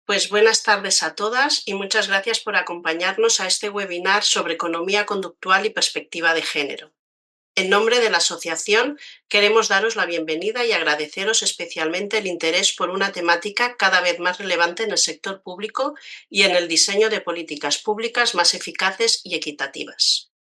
Pues buenas tardes a todas y muchas gracias por acompañarnos a este webinar sobre economía conductual y perspectiva de género. En nombre de la asociación, queremos daros la bienvenida y agradeceros especialmente el interés por una temática cada vez más relevante en el sector público y en el diseño de políticas públicas más eficaces y equitativas.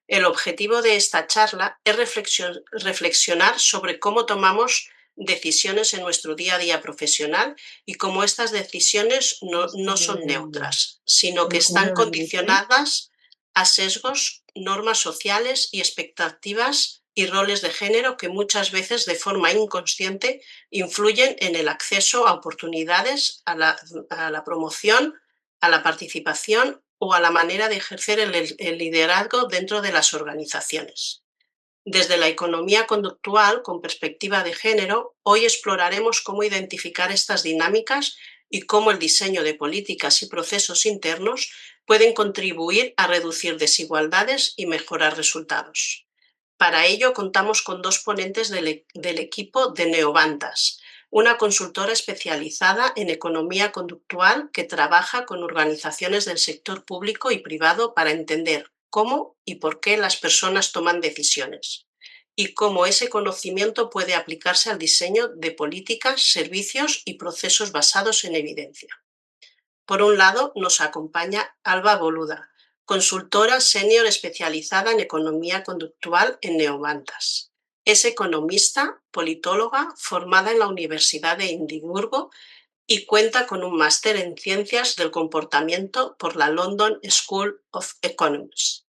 El objetivo de esta charla es reflexionar sobre cómo tomamos decisiones en nuestro día a día profesional y cómo estas decisiones no son neutras, sino que están condicionadas a sesgos, normas sociales y expectativas y roles de género que muchas veces de forma inconsciente influyen en el acceso a oportunidades, a la promoción, a la participación o a la manera de ejercer el liderazgo dentro de las organizaciones. Desde la economía conductual, con perspectiva de género, hoy exploraremos cómo identificar estas dinámicas y cómo el diseño de políticas y procesos internos pueden contribuir a reducir desigualdades y mejorar resultados. Para ello, contamos con dos ponentes del equipo de Neovantas, una consultora especializada en economía conductual que trabaja con organizaciones del sector público y privado para entender cómo y por qué las personas toman decisiones y cómo ese conocimiento puede aplicarse al diseño de políticas, servicios y procesos basados en evidencia. Por un lado, nos acompaña Alba Boluda, consultora senior especializada en economía conductual en Neovantas. Es economista, politóloga, formada en la Universidad de Edimburgo y cuenta con un máster en Ciencias del Comportamiento por la London School of Economics.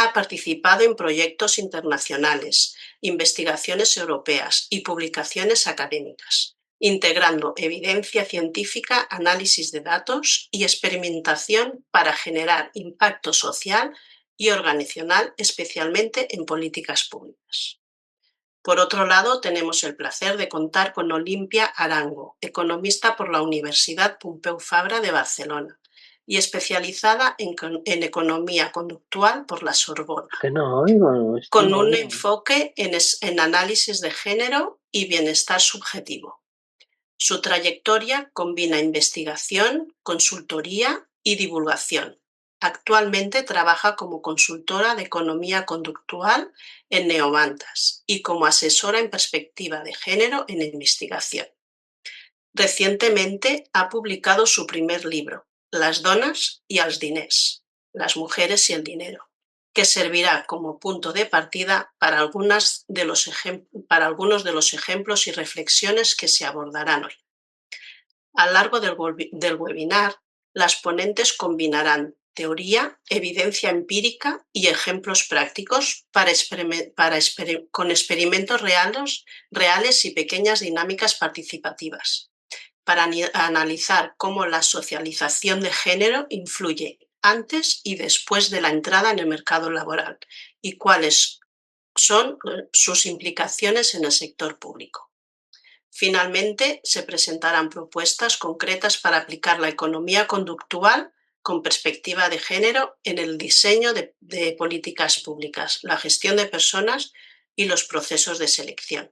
Ha participado en proyectos internacionales, investigaciones europeas y publicaciones académicas, integrando evidencia científica, análisis de datos y experimentación para generar impacto social y organizacional, especialmente en políticas públicas. Por otro lado, tenemos el placer de contar con Olimpia Arango, economista por la Universidad Pompeu Fabra de Barcelona y especializada en economía conductual por la Sorbona, Que no oigo, con no un oigo. enfoque en análisis de género y bienestar subjetivo. Su trayectoria combina investigación, consultoría y divulgación. Actualmente trabaja como consultora de economía conductual en Neovantas y como asesora en perspectiva de género en investigación. Recientemente ha publicado su primer libro, Las dones i els diners, las mujeres y el dinero, que servirá como punto de partida para algunos de los ejemplos y reflexiones que se abordarán hoy. A lo largo del webinar, las ponentes combinarán teoría, evidencia empírica y ejemplos prácticos con experimentos reales y pequeñas dinámicas participativas, para analizar cómo la socialización de género influye antes y después de la entrada en el mercado laboral y cuáles son sus implicaciones en el sector público. Finalmente, se presentarán propuestas concretas para aplicar la economía conductual con perspectiva de género en el diseño de políticas públicas, la gestión de personas y los procesos de selección.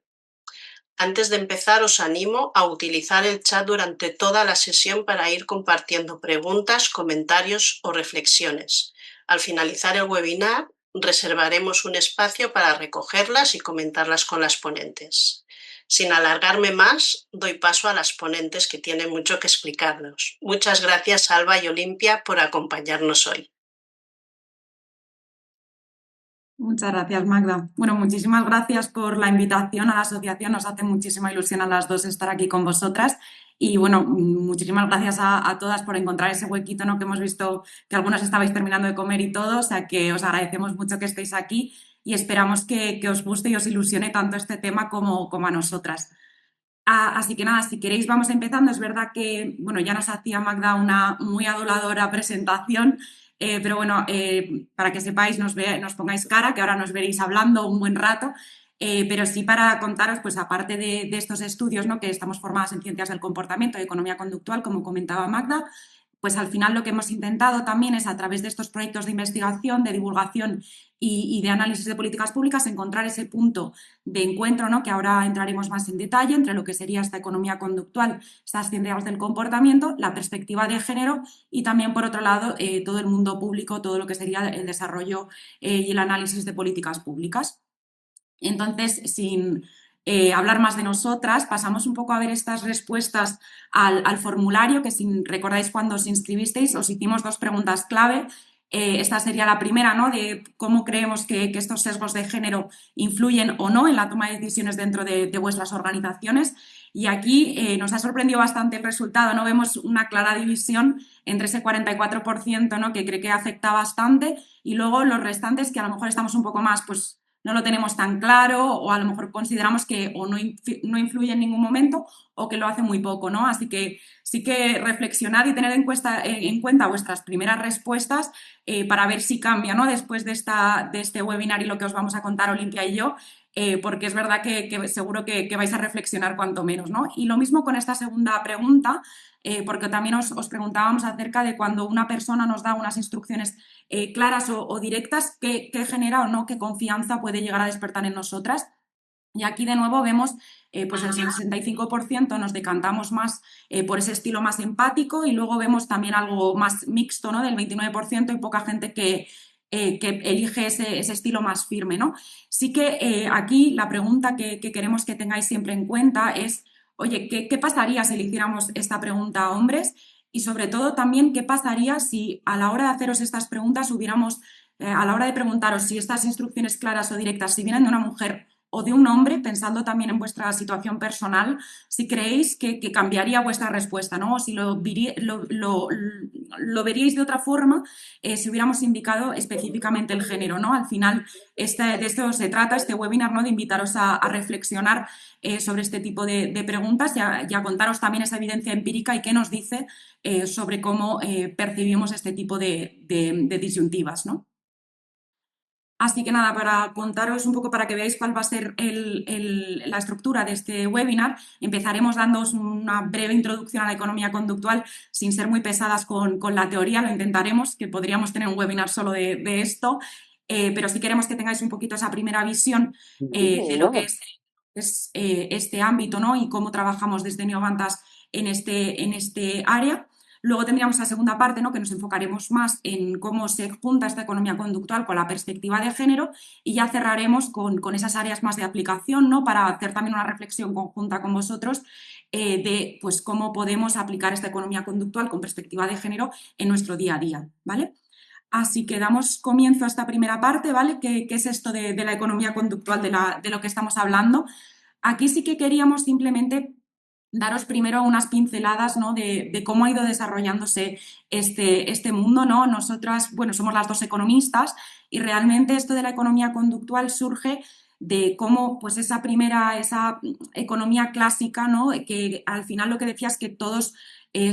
Antes de empezar, os animo a utilizar el chat durante toda la sesión para ir compartiendo preguntas, comentarios o reflexiones. Al finalizar el webinar, reservaremos un espacio para recogerlas y comentarlas con las ponentes. Sin alargarme más, doy paso a las ponentes que tienen mucho que explicarnos. Muchas gracias, Alba y Olimpia, por acompañarnos hoy. Muchas gracias, Magda. Bueno, muchísimas gracias por la invitación a la asociación. Nos hace muchísima ilusión a las dos estar aquí con vosotras. Y bueno, muchísimas gracias a todas por encontrar ese huequito, ¿no? Que hemos visto que algunas estabais terminando de comer y todo. O sea que os agradecemos mucho que estéis aquí y esperamos que os guste y os ilusione tanto este tema como a nosotras. Así que nada, si queréis vamos empezando. Es verdad que, bueno, ya nos hacía Magda una muy aduladora presentación, pero bueno, para que sepáis, nos pongáis cara, que ahora nos veréis hablando un buen rato, pero sí para contaros, pues aparte de estos estudios, ¿no? Que estamos formadas en ciencias del comportamiento y economía conductual, como comentaba Magda, pues al final lo que hemos intentado también es, a través de estos proyectos de investigación, de divulgación y de análisis de políticas públicas, encontrar ese punto de encuentro, ¿no? Que ahora entraremos más en detalle, entre lo que sería esta economía conductual, estas ciencias del comportamiento, la perspectiva de género y también, por otro lado, todo el mundo público, todo lo que sería el desarrollo y el análisis de políticas públicas. Entonces, sin hablar más de nosotras, pasamos un poco a ver estas respuestas al formulario, que si recordáis cuando os inscribisteis, os hicimos dos preguntas clave. Esta sería la primera, ¿no? De cómo creemos que estos sesgos de género influyen o no en la toma de decisiones dentro de vuestras organizaciones. Y aquí nos ha sorprendido bastante el resultado, ¿no? Vemos una clara división entre ese 44%, ¿no? Que cree que afecta bastante, y luego los restantes que a lo mejor estamos un poco más, pues no lo tenemos tan claro, o a lo mejor consideramos que o no influye en ningún momento o que lo hace muy poco, ¿no? Así que sí que reflexionar y tener en cuenta vuestras primeras respuestas para ver si cambia, ¿no? Después de este webinar y lo que os vamos a contar Olimpia y yo, porque es verdad que seguro que vais a reflexionar cuanto menos, ¿no? Y lo mismo con esta segunda pregunta, porque también os preguntábamos acerca de cuando una persona nos da unas instrucciones claras o directas, qué genera o no, qué confianza puede llegar a despertar en nosotras. Y aquí de nuevo vemos, pues el 65% nos decantamos más por ese estilo más empático, y luego vemos también algo más mixto, ¿no? Del 29%, y poca gente que elige ese estilo más firme, ¿no? Sí que aquí la pregunta que queremos que tengáis siempre en cuenta es, oye, ¿qué pasaría si le hiciéramos esta pregunta a hombres? Y sobre todo también, ¿qué pasaría si a la hora de haceros estas preguntas hubiéramos, a la hora de preguntaros si estas instrucciones claras o directas, si vienen de una mujer o de un hombre, pensando también en vuestra situación personal, si creéis que cambiaría vuestra respuesta, ¿no? O si lo veríais de otra forma si hubiéramos indicado específicamente el género, ¿no? Al final, de esto se trata este webinar, ¿no? De invitaros a reflexionar sobre este tipo de preguntas y a contaros también esa evidencia empírica y qué nos dice sobre cómo percibimos este tipo de disyuntivas, ¿no? Así que nada, para contaros un poco, para que veáis cuál va a ser la estructura de este webinar, empezaremos dándoos una breve introducción a la economía conductual, sin ser muy pesadas con la teoría, lo intentaremos, que podríamos tener un webinar solo de esto, pero sí queremos que tengáis un poquito esa primera visión de lo que es este ámbito, ¿no? Y cómo trabajamos desde Neovantas en este área. Luego tendríamos la segunda parte, ¿no? Que nos enfocaremos más en cómo se junta esta economía conductual con la perspectiva de género, y ya cerraremos con esas áreas más de aplicación, ¿no? Para hacer también una reflexión conjunta con vosotros de pues, cómo podemos aplicar esta economía conductual con perspectiva de género en nuestro día a día, ¿vale? Así que damos comienzo a esta primera parte, ¿vale? ¿Qué es esto de la economía conductual de lo que estamos hablando? Aquí sí que queríamos simplemente daros primero unas pinceladas, ¿no? de cómo ha ido desarrollándose este mundo, ¿no? Nosotras, bueno, somos las dos economistas, y realmente esto de la economía conductual surge de cómo, pues esa economía clásica, ¿no? Que al final lo que decía es que todos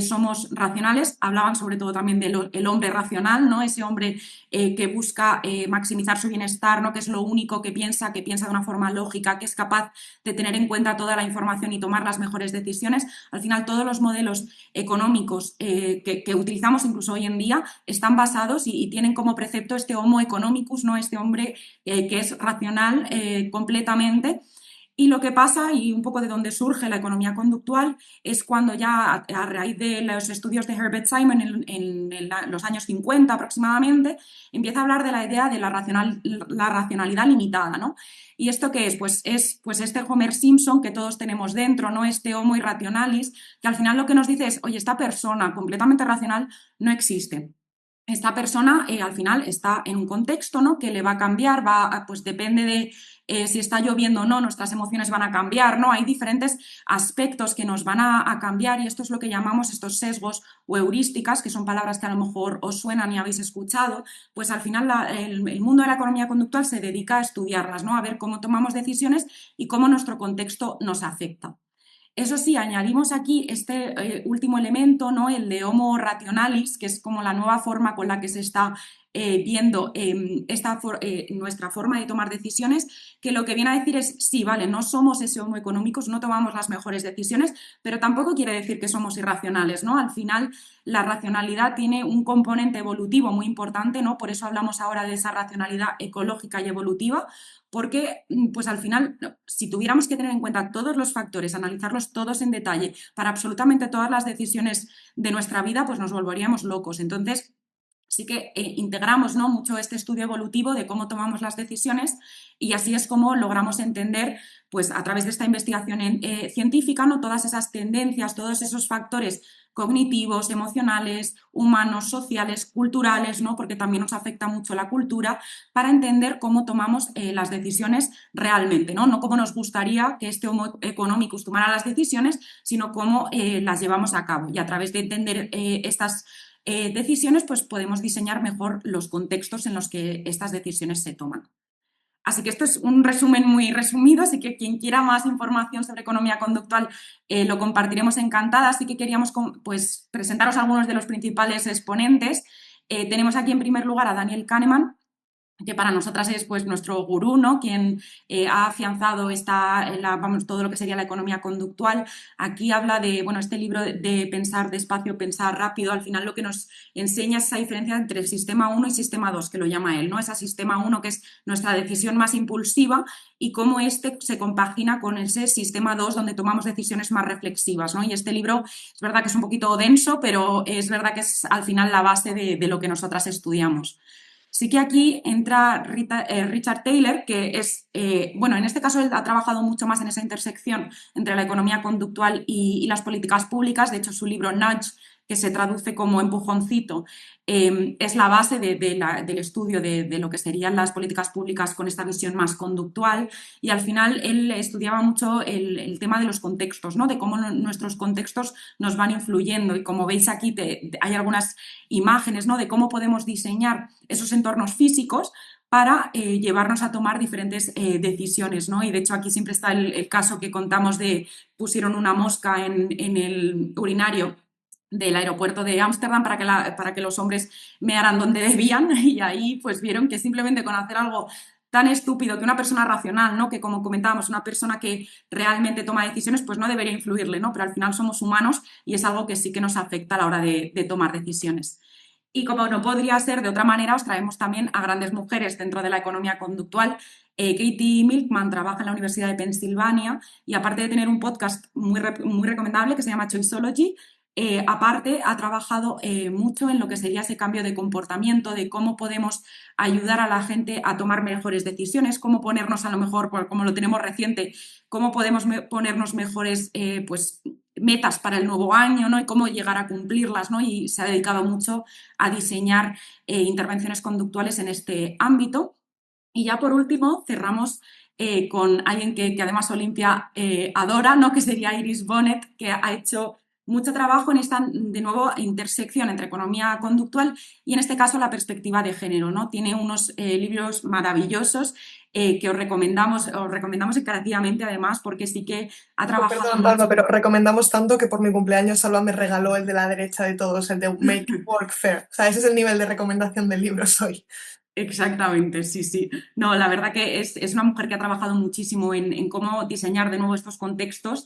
somos racionales. Hablaban sobre todo también del hombre racional, ¿no? Ese hombre que busca maximizar su bienestar, ¿no? Que es lo único que piensa de una forma lógica, que es capaz de tener en cuenta toda la información y tomar las mejores decisiones. Al final, todos los modelos económicos que utilizamos incluso hoy en día están basados y tienen como precepto este homo economicus, ¿no? Este hombre que es racional completamente. Y lo que pasa, y un poco de donde surge la economía conductual, es cuando ya a raíz de los estudios de Herbert Simon en los años 50 aproximadamente, empieza a hablar de la idea de la racionalidad limitada, ¿no? ¿Y esto qué es? Pues es pues este Homer Simpson que todos tenemos dentro, ¿no? Este homo irrationalis, que al final lo que nos dice es, oye, esta persona completamente racional no existe. Esta persona al final está en un contexto, ¿no? Que le va a cambiar, pues depende de si está lloviendo o no, nuestras emociones van a cambiar, ¿no? Hay diferentes aspectos que nos van a cambiar, y esto es lo que llamamos estos sesgos o heurísticas, que son palabras que a lo mejor os suenan y habéis escuchado. Pues al final el mundo de la economía conductual se dedica a estudiarlas, ¿no? A ver cómo tomamos decisiones y cómo nuestro contexto nos afecta. Eso sí, añadimos aquí este último elemento, ¿no? El de homo rationalis, que es como la nueva forma con la que se está viendo nuestra forma de tomar decisiones, que lo que viene a decir es, sí, vale, no somos ese homo economicus, no tomamos las mejores decisiones, pero tampoco quiere decir que somos irracionales, ¿no? Al final, la racionalidad tiene un componente evolutivo muy importante, ¿no? Por eso hablamos ahora de esa racionalidad ecológica y evolutiva, porque pues al final, si tuviéramos que tener en cuenta todos los factores, analizarlos todos en detalle para absolutamente todas las decisiones de nuestra vida, pues nos volveríamos locos. Entonces, sí que integramos, ¿no?, mucho este estudio evolutivo de cómo tomamos las decisiones y así es como logramos entender, pues a través de esta investigación científica, ¿no?, todas esas tendencias, todos esos factores cognitivos, emocionales, humanos, sociales, culturales, ¿no?, porque también nos afecta mucho la cultura, para entender cómo tomamos las decisiones realmente, ¿no? No cómo nos gustaría que este Homo economicus tomara las decisiones, sino cómo las llevamos a cabo. Y a través de entender estas decisiones, pues podemos diseñar mejor los contextos en los que estas decisiones se toman. Así que esto es un resumen muy resumido, así que quien quiera más información sobre economía conductual lo compartiremos encantada. Así que queríamos pues, presentaros algunos de los principales exponentes. Tenemos aquí en primer lugar a Daniel Kahneman, que para nosotras es pues nuestro gurú, ¿no?, quien ha afianzado todo lo que sería la economía conductual. Aquí habla de, bueno, este libro de Pensar despacio, pensar rápido, al final lo que nos enseña es esa diferencia entre el sistema 1 y sistema 2, que lo llama él, ¿no? Esa sistema 1 que es nuestra decisión más impulsiva y cómo este se compagina con ese sistema 2 donde tomamos decisiones más reflexivas, ¿no? Y este libro es verdad que es un poquito denso, pero es verdad que es al final la base de lo que nosotras estudiamos. Sí que aquí entra Richard Taylor, que es, bueno, en este caso él ha trabajado mucho más en esa intersección entre la economía conductual y las políticas públicas. De hecho, su libro Nudge, que se traduce como empujoncito, es la base del estudio de lo que serían las políticas públicas con esta visión más conductual. Y al final él estudiaba mucho el tema de los contextos, ¿no?, de cómo nuestros contextos nos van influyendo. Y como veis aquí hay algunas imágenes, ¿no?, de cómo podemos diseñar esos entornos físicos para llevarnos a tomar diferentes decisiones, ¿no? Y de hecho aquí siempre está el caso que contamos de pusieron una mosca en el urinario del aeropuerto de Ámsterdam para que los hombres mearan donde debían, y ahí pues vieron que simplemente con hacer algo tan estúpido, que una persona racional, ¿no?, que como comentábamos, una persona que realmente toma decisiones, pues no debería influirle, ¿no? Pero al final somos humanos y es algo que sí que nos afecta a la hora de tomar decisiones. Y como no podría ser de otra manera, os traemos también a grandes mujeres dentro de la economía conductual. Katie Milkman trabaja en la Universidad de Pensilvania y aparte de tener un podcast muy recomendable que se llama Choiceology, aparte ha trabajado mucho en lo que sería ese cambio de comportamiento, de cómo podemos ayudar a la gente a tomar mejores decisiones, cómo ponernos a lo mejor, como lo tenemos reciente, cómo podemos ponernos mejores pues, metas para el nuevo año, ¿no?, y cómo llegar a cumplirlas, ¿no? Y se ha dedicado mucho a diseñar intervenciones conductuales en este ámbito. Y ya por último cerramos con alguien que además Olimpia adora, ¿no?, que sería Iris Bonet, que ha hecho mucho trabajo en esta, de nuevo, intersección entre economía conductual y en este caso la perspectiva de género, ¿no? Tiene unos libros maravillosos que os recomendamos encarecidamente además, porque sí que ha trabajado Perdón, mucho. Palma, pero recomendamos tanto que por mi cumpleaños Salva me regaló el de la derecha de todos, el de Make Work Fair. O sea, ese es el nivel de recomendación del libro hoy. Exactamente, sí, sí. No, la verdad que es una mujer que ha trabajado muchísimo en cómo diseñar de nuevo estos contextos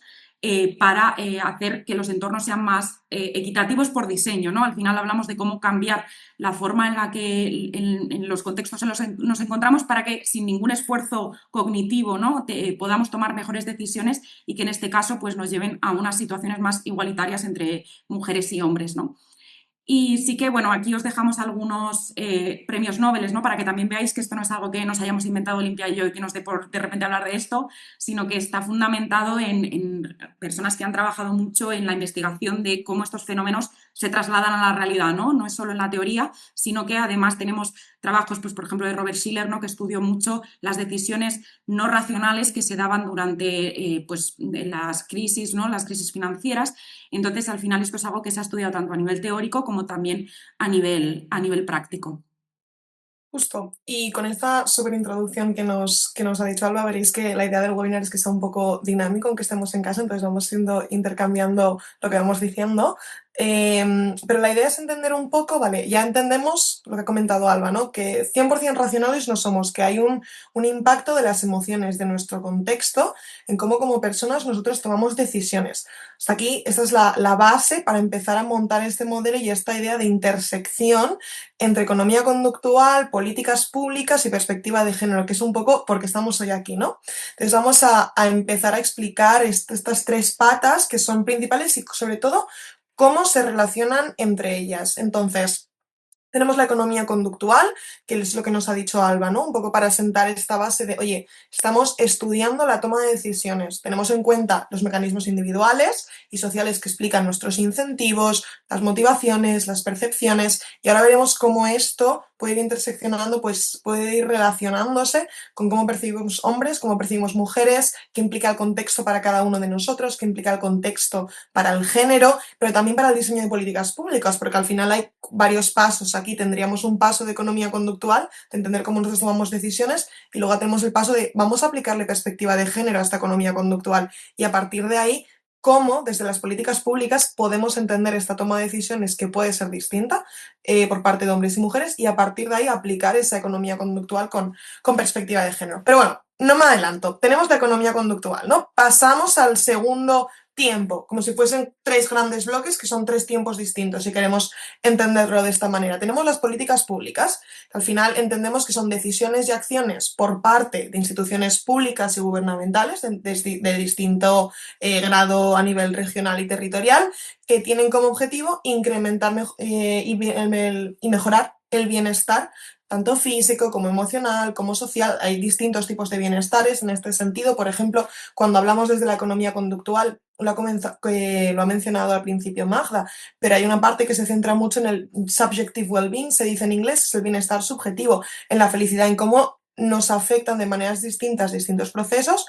para hacer que los entornos sean más equitativos por diseño, ¿no? Al final hablamos de cómo cambiar la forma en la que en los contextos en los que nos encontramos para que sin ningún esfuerzo cognitivo, ¿no?, podamos tomar mejores decisiones y que en este caso pues, nos lleven a unas situaciones más igualitarias entre mujeres y hombres, ¿no? Y sí que, bueno, aquí os dejamos algunos premios Nobel, ¿no?, para que también veáis que esto no es algo que nos hayamos inventado Olimpia y yo y que nos dé por de repente hablar de esto, sino que está fundamentado en personas que han trabajado mucho en la investigación de cómo estos fenómenos se trasladan a la realidad, ¿no? No es solo en la teoría, sino que además tenemos trabajos, pues, por ejemplo, de Robert Shiller, ¿no?, que estudió mucho las decisiones no racionales que se daban durante pues, las crisis, ¿no?, las crisis financieras. Entonces, al final, esto es algo que se ha estudiado tanto a nivel teórico como también a nivel práctico. Justo. Y con esta súper introducción que nos ha dicho Alba, veréis que la idea del webinar es que sea un poco dinámico, aunque estemos en casa, entonces vamos intercambiando lo que vamos diciendo. Pero la idea es entender un poco, vale, ya entendemos lo que ha comentado Alba, ¿no? Que 100% racionales no somos, que hay un impacto de las emociones, de nuestro contexto, en cómo como personas nosotros tomamos decisiones. Hasta aquí, esta es la base para empezar a montar este modelo y esta idea de intersección entre economía conductual, políticas públicas y perspectiva de género, que es un poco porque estamos hoy aquí, ¿no? Entonces vamos a empezar a explicar estas tres patas que son principales y sobre todo cómo se relacionan entre ellas. Entonces, tenemos la economía conductual, que es lo que nos ha dicho Alba, ¿no? Un poco para sentar esta base de, oye, estamos estudiando la toma de decisiones, tenemos en cuenta los mecanismos individuales y sociales que explican nuestros incentivos, las motivaciones, las percepciones, y ahora veremos cómo esto puede ir interseccionando, pues puede ir relacionándose con cómo percibimos hombres, cómo percibimos mujeres, qué implica el contexto para cada uno de nosotros, qué implica el contexto para el género, pero también para el diseño de políticas públicas, porque al final hay varios pasos. Aquí tendríamos un paso de economía conductual, de entender cómo nosotros tomamos decisiones, y luego tenemos el paso de vamos a aplicarle perspectiva de género a esta economía conductual, y a partir de ahí, cómo desde las políticas públicas podemos entender esta toma de decisiones que puede ser distinta por parte de hombres y mujeres, y a partir de ahí aplicar esa economía conductual con perspectiva de género. Pero bueno, no me adelanto, tenemos la economía conductual, ¿no? Pasamos al segundo tiempo, como si fuesen tres grandes bloques que son tres tiempos distintos, si queremos entenderlo de esta manera. Tenemos las políticas públicas, que al final entendemos que son decisiones y acciones por parte de instituciones públicas y gubernamentales de distinto grado a nivel regional y territorial, que tienen como objetivo incrementar y mejorar el bienestar tanto físico como emocional, como social. Hay distintos tipos de bienestares en este sentido. Por ejemplo, cuando hablamos desde la economía conductual, lo ha mencionado al principio Magda, pero hay una parte que se centra mucho en el subjective well-being, se dice en inglés, es el bienestar subjetivo, en la felicidad, en cómo nos afectan de maneras distintas distintos procesos,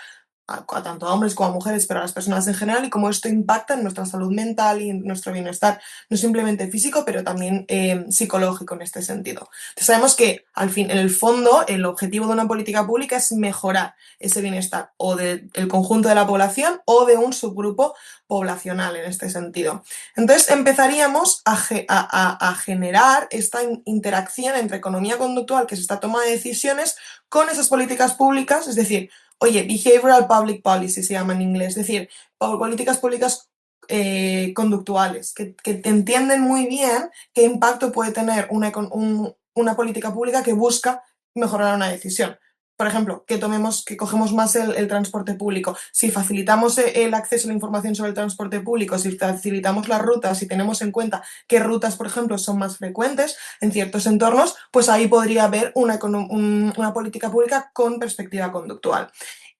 tanto a hombres como a mujeres, pero a las personas en general, y cómo esto impacta en nuestra salud mental y en nuestro bienestar, no simplemente físico, pero también psicológico en este sentido. Entonces sabemos que al fin, en el fondo, el objetivo de una política pública es mejorar ese bienestar o del conjunto de la población o de un subgrupo poblacional en este sentido. Entonces empezaríamos a generar esta interacción entre economía conductual, que es esta toma de decisiones, con esas políticas públicas, es decir, oye, behavioral public policy se llama en inglés, es decir, políticas públicas conductuales, que entienden muy bien qué impacto puede tener una política pública que busca mejorar una decisión. Por ejemplo, que cogemos más el transporte público. Si facilitamos el acceso a la información sobre el transporte público, si facilitamos las rutas, si tenemos en cuenta qué rutas, por ejemplo, son más frecuentes en ciertos entornos, pues ahí podría haber una política pública con perspectiva conductual.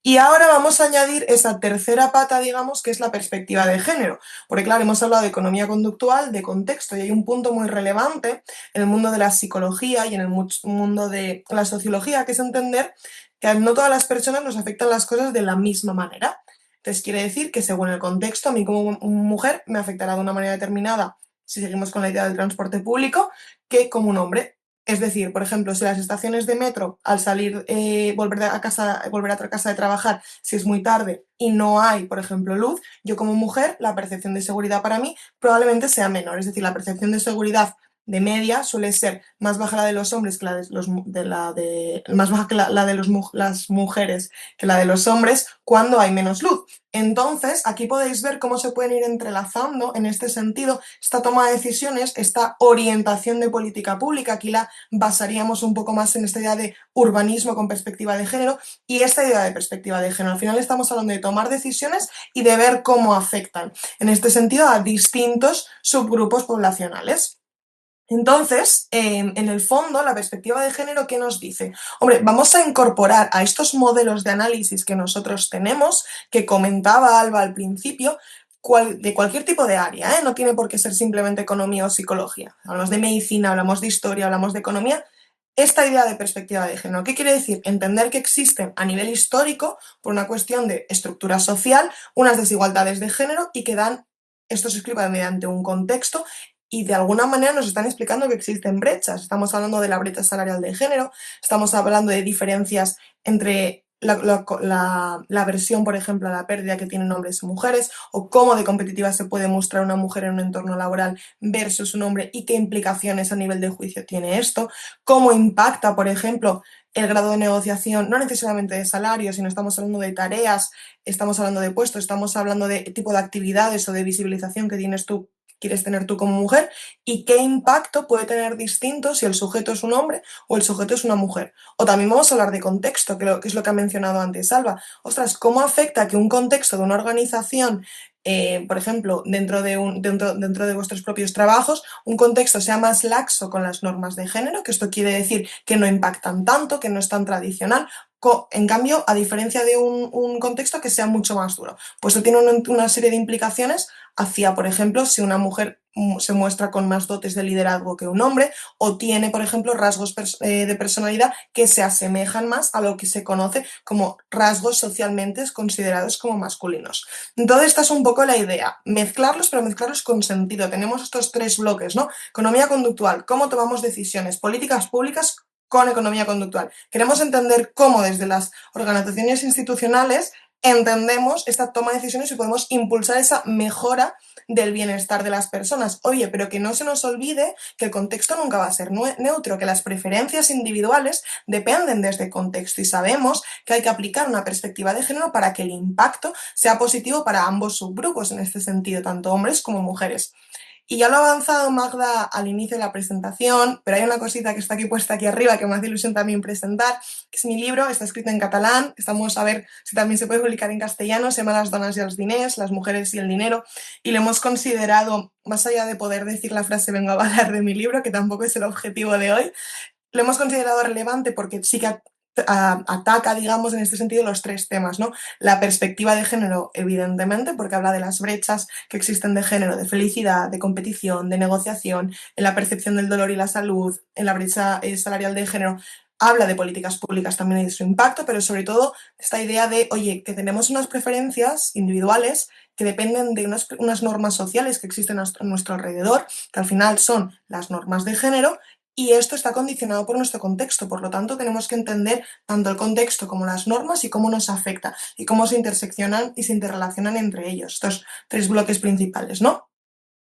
Y ahora vamos a añadir esa tercera pata, digamos, que es la perspectiva de género. Porque claro, hemos hablado de economía conductual, de contexto, y hay un punto muy relevante en el mundo de la psicología y en el mundo de la sociología, que es entender que no todas las personas nos afectan las cosas de la misma manera. Entonces quiere decir que según el contexto, a mí como mujer me afectará de una manera determinada, si seguimos con la idea del transporte público, que como un hombre. Es decir, por ejemplo, si las estaciones de metro, al salir, volver a casa de trabajar, si es muy tarde y no hay, por ejemplo, luz, yo como mujer, la percepción de seguridad para mí probablemente sea menor. Es decir, la percepción de seguridad de media suele ser más baja la de los hombres que más baja que la de las mujeres que la de los hombres cuando hay menos luz. Entonces, aquí podéis ver cómo se pueden ir entrelazando en este sentido esta toma de decisiones, esta orientación de política pública. Aquí la basaríamos un poco más en esta idea de urbanismo con perspectiva de género y esta idea de perspectiva de género. Al final estamos hablando de tomar decisiones y de ver cómo afectan, en este sentido, a distintos subgrupos poblacionales. Entonces, en el fondo, la perspectiva de género, ¿qué nos dice? Hombre, vamos a incorporar a estos modelos de análisis que nosotros tenemos, que comentaba Alba al principio, de cualquier tipo de área, ¿eh? No tiene por qué ser simplemente economía o psicología. Hablamos de medicina, hablamos de historia, hablamos de economía. Esta idea de perspectiva de género, ¿qué quiere decir? Entender que existen a nivel histórico, por una cuestión de estructura social, unas desigualdades de género y que esto se explica mediante un contexto y de alguna manera nos están explicando que existen brechas. Estamos hablando de la brecha salarial de género, estamos hablando de diferencias entre la aversión, por ejemplo, a la pérdida que tienen hombres y mujeres, o cómo de competitiva se puede mostrar una mujer en un entorno laboral versus un hombre y qué implicaciones a nivel de juicio tiene esto, cómo impacta, por ejemplo, el grado de negociación, no necesariamente de salario, sino estamos hablando de tareas, estamos hablando de puestos, estamos hablando de tipo de actividades o de visibilización que quieres tener tú como mujer, y qué impacto puede tener distinto si el sujeto es un hombre o el sujeto es una mujer. O también vamos a hablar de contexto, que es lo que ha mencionado antes Alba. Ostras, ¿cómo afecta que un contexto de una organización, por ejemplo, dentro de vuestros propios trabajos, un contexto sea más laxo con las normas de género, que esto quiere decir que no impactan tanto, que no es tan tradicional? En cambio, a diferencia de un contexto que sea mucho más duro. Pues esto tiene una serie de implicaciones hacia, por ejemplo, si una mujer se muestra con más dotes de liderazgo que un hombre, o tiene, por ejemplo, rasgos de personalidad que se asemejan más a lo que se conoce como rasgos socialmente considerados como masculinos. Entonces, esta es un poco la idea, mezclarlos, pero mezclarlos con sentido. Tenemos estos tres bloques, ¿no? Economía conductual, cómo tomamos decisiones, políticas públicas con economía conductual. Queremos entender cómo desde las organizaciones institucionales entendemos esta toma de decisiones y podemos impulsar esa mejora del bienestar de las personas. Oye, pero que no se nos olvide que el contexto nunca va a ser neutro, que las preferencias individuales dependen de este contexto y sabemos que hay que aplicar una perspectiva de género para que el impacto sea positivo para ambos subgrupos en este sentido, tanto hombres como mujeres. Y ya lo ha avanzado Magda al inicio de la presentación, pero hay una cosita que está aquí puesta aquí arriba que me hace ilusión también presentar, que es mi libro, está escrito en catalán, estamos a ver si también se puede publicar en castellano, se llama Las dones i els diners, las mujeres y el dinero, y lo hemos considerado, más allá de poder decir la frase vengo a hablar de mi libro, que tampoco es el objetivo de hoy, lo hemos considerado relevante porque sí que ataca, digamos, en este sentido los tres temas, ¿no? La perspectiva de género, evidentemente, porque habla de las brechas que existen de género, de felicidad, de competición, de negociación, en la percepción del dolor y la salud, en la brecha salarial de género. Habla de políticas públicas también y de su impacto, pero sobre todo esta idea de, oye, que tenemos unas preferencias individuales que dependen de unas normas sociales que existen a nuestro alrededor, que al final son las normas de género, y esto está condicionado por nuestro contexto, por lo tanto tenemos que entender tanto el contexto como las normas y cómo nos afecta y cómo se interseccionan y se interrelacionan entre ellos, estos tres bloques principales, ¿no?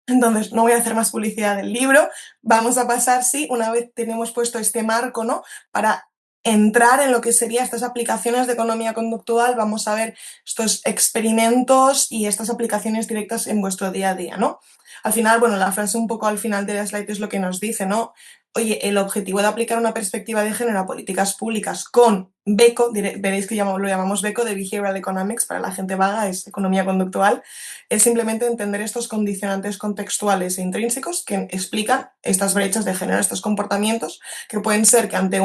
Entonces, no voy a hacer más publicidad del libro, vamos a pasar, sí, una vez tenemos puesto este marco, ¿no? Para entrar en lo que serían estas aplicaciones de economía conductual, vamos a ver estos experimentos y estas aplicaciones directas en vuestro día a día, ¿no? Al final, bueno, la frase un poco al final de la slide es lo que nos dice, ¿no? Oye, el objetivo de aplicar una perspectiva de género a políticas públicas con BECO, veréis que lo llamamos BECO de Behavioral Economics, para la gente vaga es economía conductual, es simplemente entender estos condicionantes contextuales e intrínsecos que explican estas brechas de género, estos comportamientos que pueden ser que ante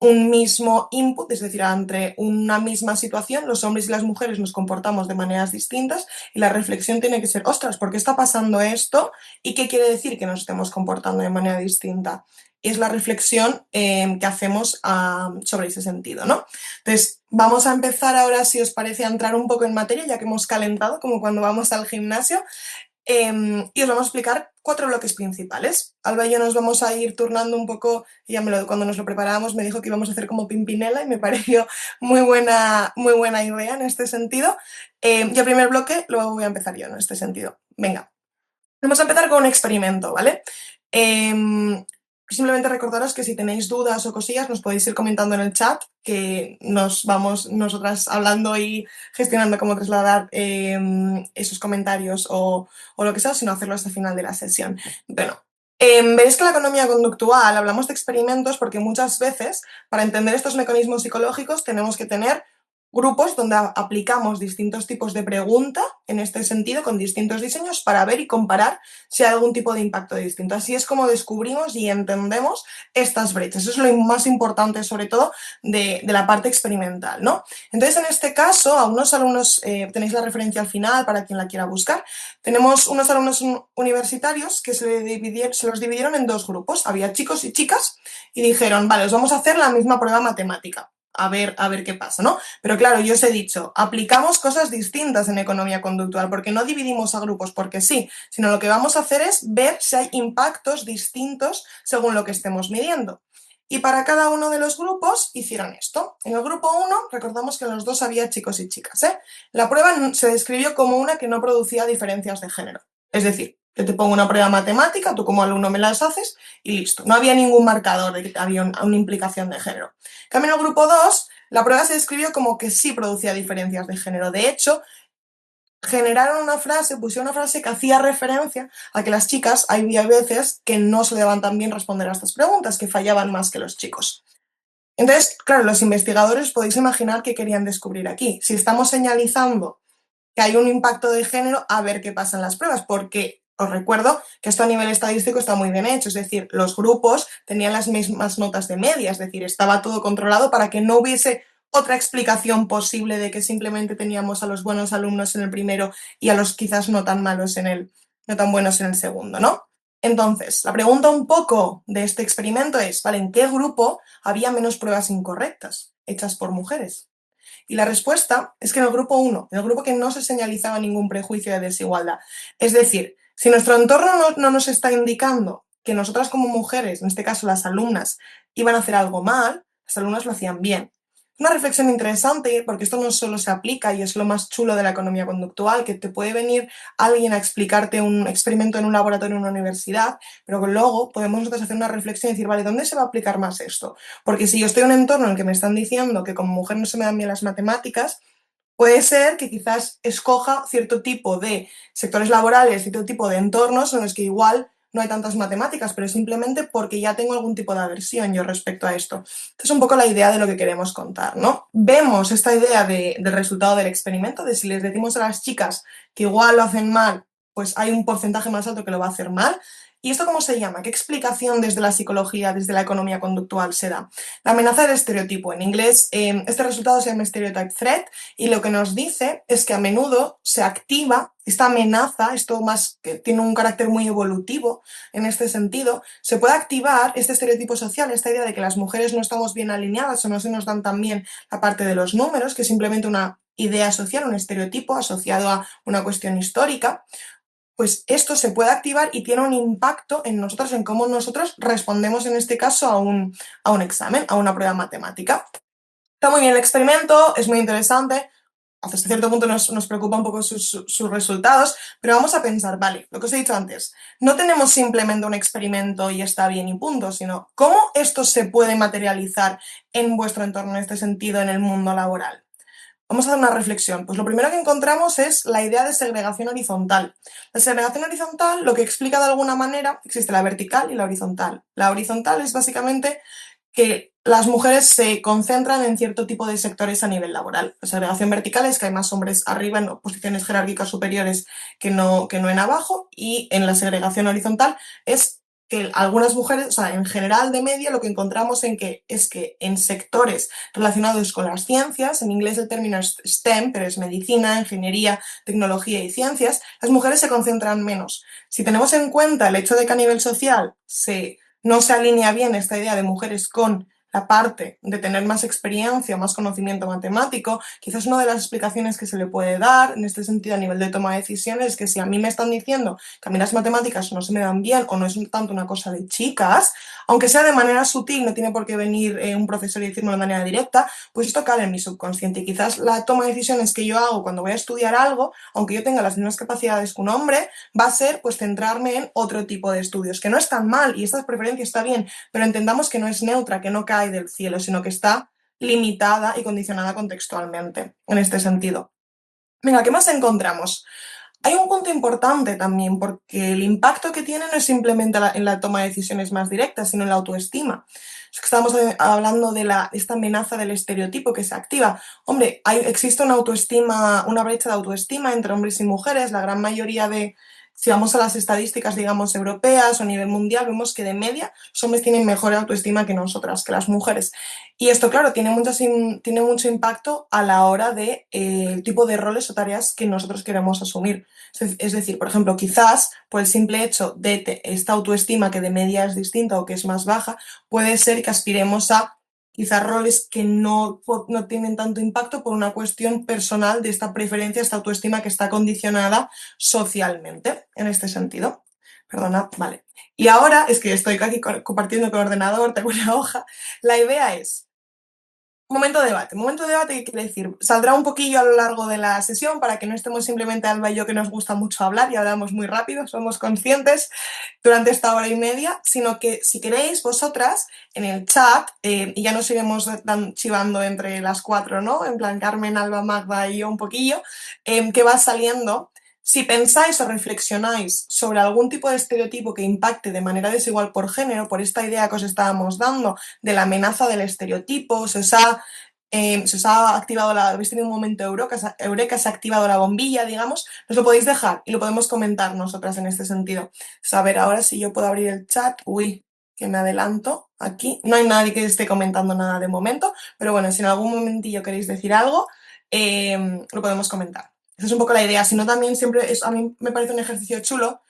un mismo input, es decir, ante una misma situación, los hombres y las mujeres nos comportamos de maneras distintas y la reflexión tiene que ser, ostras, ¿por qué está pasando esto? ¿Y qué quiere decir que nos estemos comportando de manera distinta? Es la reflexión que hacemos sobre ese sentido, ¿no? Entonces, vamos a empezar ahora, si os parece, a entrar un poco en materia, ya que hemos calentado, como cuando vamos al gimnasio. Y os vamos a explicar 4 bloques principales. Alba y yo nos vamos a ir turnando un poco, cuando nos lo preparábamos me dijo que íbamos a hacer como Pimpinela y me pareció muy buena idea en este sentido. Y el primer bloque lo voy a empezar yo en este sentido. Venga, vamos a empezar con un experimento, ¿vale? Simplemente recordaros que si tenéis dudas o cosillas nos podéis ir comentando en el chat, que nos vamos nosotras hablando y gestionando cómo trasladar esos comentarios o lo que sea, sino hacerlo hasta el final de la sesión. Bueno, veréis que en la economía conductual hablamos de experimentos porque muchas veces para entender estos mecanismos psicológicos tenemos que tener grupos donde aplicamos distintos tipos de pregunta en este sentido con distintos diseños para ver y comparar si hay algún tipo de impacto distinto. Así es como descubrimos y entendemos estas brechas. Eso es lo más importante, sobre todo, de la parte experimental, ¿no? Entonces, en este caso, a unos alumnos, tenéis la referencia al final para quien la quiera buscar, tenemos unos alumnos universitarios que se los dividieron en 2 grupos. Había chicos y chicas y dijeron, vale, os vamos a hacer la misma prueba matemática. A ver qué pasa, ¿no? Pero claro, yo os he dicho, aplicamos cosas distintas en economía conductual, porque no dividimos a grupos porque sí, sino lo que vamos a hacer es ver si hay impactos distintos según lo que estemos midiendo. Y para cada uno de los grupos hicieron esto. En el grupo 1, recordamos que en los dos había chicos y chicas, ¿eh? La prueba se describió como una que no producía diferencias de género. Es decir, que te pongo una prueba matemática, tú como alumno me las haces y listo. No había ningún marcador de que había una implicación de género. En cambio, en el grupo 2, la prueba se describió como que sí producía diferencias de género. De hecho, generaron una frase, pusieron una frase que hacía referencia a que las chicas, había veces que no se le daban tan bien responder a estas preguntas, que fallaban más que los chicos. Entonces, claro, los investigadores podéis imaginar qué querían descubrir aquí. Si estamos señalizando que hay un impacto de género, a ver qué pasa en las pruebas, porque os recuerdo que esto a nivel estadístico está muy bien hecho, es decir, los grupos tenían las mismas notas de media, es decir, estaba todo controlado para que no hubiese otra explicación posible de que simplemente teníamos a los buenos alumnos en el primero y a los quizás no tan malos no tan buenos en el segundo, ¿no? Entonces, la pregunta un poco de este experimento es, ¿vale? ¿En qué grupo había menos pruebas incorrectas hechas por mujeres? Y la respuesta es que en el grupo 1, en el grupo que no se señalizaba ningún prejuicio de desigualdad. Es decir, si nuestro entorno no nos está indicando que nosotras como mujeres, en este caso las alumnas, iban a hacer algo mal, las alumnas lo hacían bien. Una reflexión interesante, porque esto no solo se aplica, y es lo más chulo de la economía conductual, que te puede venir alguien a explicarte un experimento en un laboratorio en una universidad, pero luego podemos nosotros hacer una reflexión y decir, vale, ¿dónde se va a aplicar más esto? Porque si yo estoy en un entorno en el que me están diciendo que como mujer no se me dan bien las matemáticas, puede ser que quizás escoja cierto tipo de sectores laborales, cierto tipo de entornos en los que igual no hay tantas matemáticas, pero simplemente porque ya tengo algún tipo de aversión yo respecto a esto. Esta es un poco la idea de lo que queremos contar, ¿no? Vemos esta idea del resultado del experimento, de si les decimos a las chicas que igual lo hacen mal, pues hay un porcentaje más alto que lo va a hacer mal. ¿Y esto cómo se llama? ¿Qué explicación desde la psicología, desde la economía conductual se da? La amenaza del estereotipo. En inglés, este resultado se llama stereotype threat, y lo que nos dice es que a menudo se activa esta amenaza, esto más que tiene un carácter muy evolutivo en este sentido, se puede activar este estereotipo social, esta idea de que las mujeres no estamos bien alineadas o no se nos dan tan bien la parte de los números, que es simplemente una idea social, un estereotipo asociado a una cuestión histórica. Pues esto se puede activar y tiene un impacto en nosotros, en cómo nosotros respondemos en este caso a un examen, a una prueba matemática. Está muy bien el experimento, es muy interesante, hasta cierto punto nos preocupa un poco sus resultados, pero vamos a pensar, vale, lo que os he dicho antes, no tenemos simplemente un experimento y está bien y punto, sino cómo esto se puede materializar en vuestro entorno, en este sentido, en el mundo laboral. Vamos a hacer una reflexión. Pues lo primero que encontramos es la idea de segregación horizontal. La segregación horizontal lo que explica de alguna manera, existe la vertical y la horizontal. La horizontal es básicamente que las mujeres se concentran en cierto tipo de sectores a nivel laboral. La segregación vertical es que hay más hombres arriba en posiciones jerárquicas superiores que no en abajo, y en la segregación horizontal es que algunas mujeres, o sea, en general de media, lo que encontramos es que en sectores relacionados con las ciencias, en inglés el término es STEM, pero es medicina, ingeniería, tecnología y ciencias, las mujeres se concentran menos. Si tenemos en cuenta el hecho de que a nivel social no se alinea bien esta idea de mujeres con la parte de tener más experiencia, más conocimiento matemático, quizás una de las explicaciones que se le puede dar en este sentido a nivel de toma de decisiones es que si a mí me están diciendo que a mí las matemáticas no se me dan bien o no es tanto una cosa de chicas, aunque sea de manera sutil, no tiene por qué venir un profesor y decirme de manera directa, pues esto cae en mi subconsciente y quizás la toma de decisiones que yo hago cuando voy a estudiar algo, aunque yo tenga las mismas capacidades que un hombre, va a ser pues centrarme en otro tipo de estudios, que no es tan mal y esta preferencia está bien, pero entendamos que no es neutra, que no cae del cielo, sino que está limitada y condicionada contextualmente en este sentido. Venga, ¿qué más encontramos? Hay un punto importante también, porque el impacto que tiene no es simplemente en la toma de decisiones más directas, sino en la autoestima. Es que estamos hablando de esta amenaza del estereotipo que se activa. Hombre, existe una brecha de autoestima entre hombres y mujeres. La gran mayoría si vamos a las estadísticas, digamos, europeas o a nivel mundial, vemos que de media los hombres tienen mejor autoestima que nosotras, que las mujeres. Y esto, claro, tiene mucho impacto a la hora de el tipo de roles o tareas que nosotros queremos asumir. Es decir, por ejemplo, quizás por el simple hecho de esta autoestima que de media es distinta o que es más baja, puede ser que aspiremos a quizás roles que no tienen tanto impacto por una cuestión personal de esta preferencia, esta autoestima que está condicionada socialmente en este sentido. Perdona, vale. Y ahora, es que estoy aquí compartiendo con el ordenador, tengo una hoja. La idea es, momento de debate. Momento de debate, ¿qué quiere decir? Saldrá un poquillo a lo largo de la sesión para que no estemos simplemente Alba y yo, que nos gusta mucho hablar y hablamos muy rápido, somos conscientes durante esta hora y media, sino que si queréis vosotras en el chat, y ya nos iremos chivando entre las cuatro, ¿no? En plan Carmen, Alba, Magda y yo un poquillo, que va saliendo. Si pensáis o reflexionáis sobre algún tipo de estereotipo que impacte de manera desigual por género, por esta idea que os estábamos dando de la amenaza del estereotipo, se os ha activado habéis tenido un momento eureka, se ha activado la bombilla, digamos, nos lo podéis dejar y lo podemos comentar nosotras en este sentido. A ver, ahora si yo puedo abrir el chat, uy, que me adelanto aquí. No hay nadie que esté comentando nada de momento, pero bueno, si en algún momentillo queréis decir algo, lo podemos comentar. Esa es un poco la idea, si no también siempre a mí me parece un ejercicio chulo.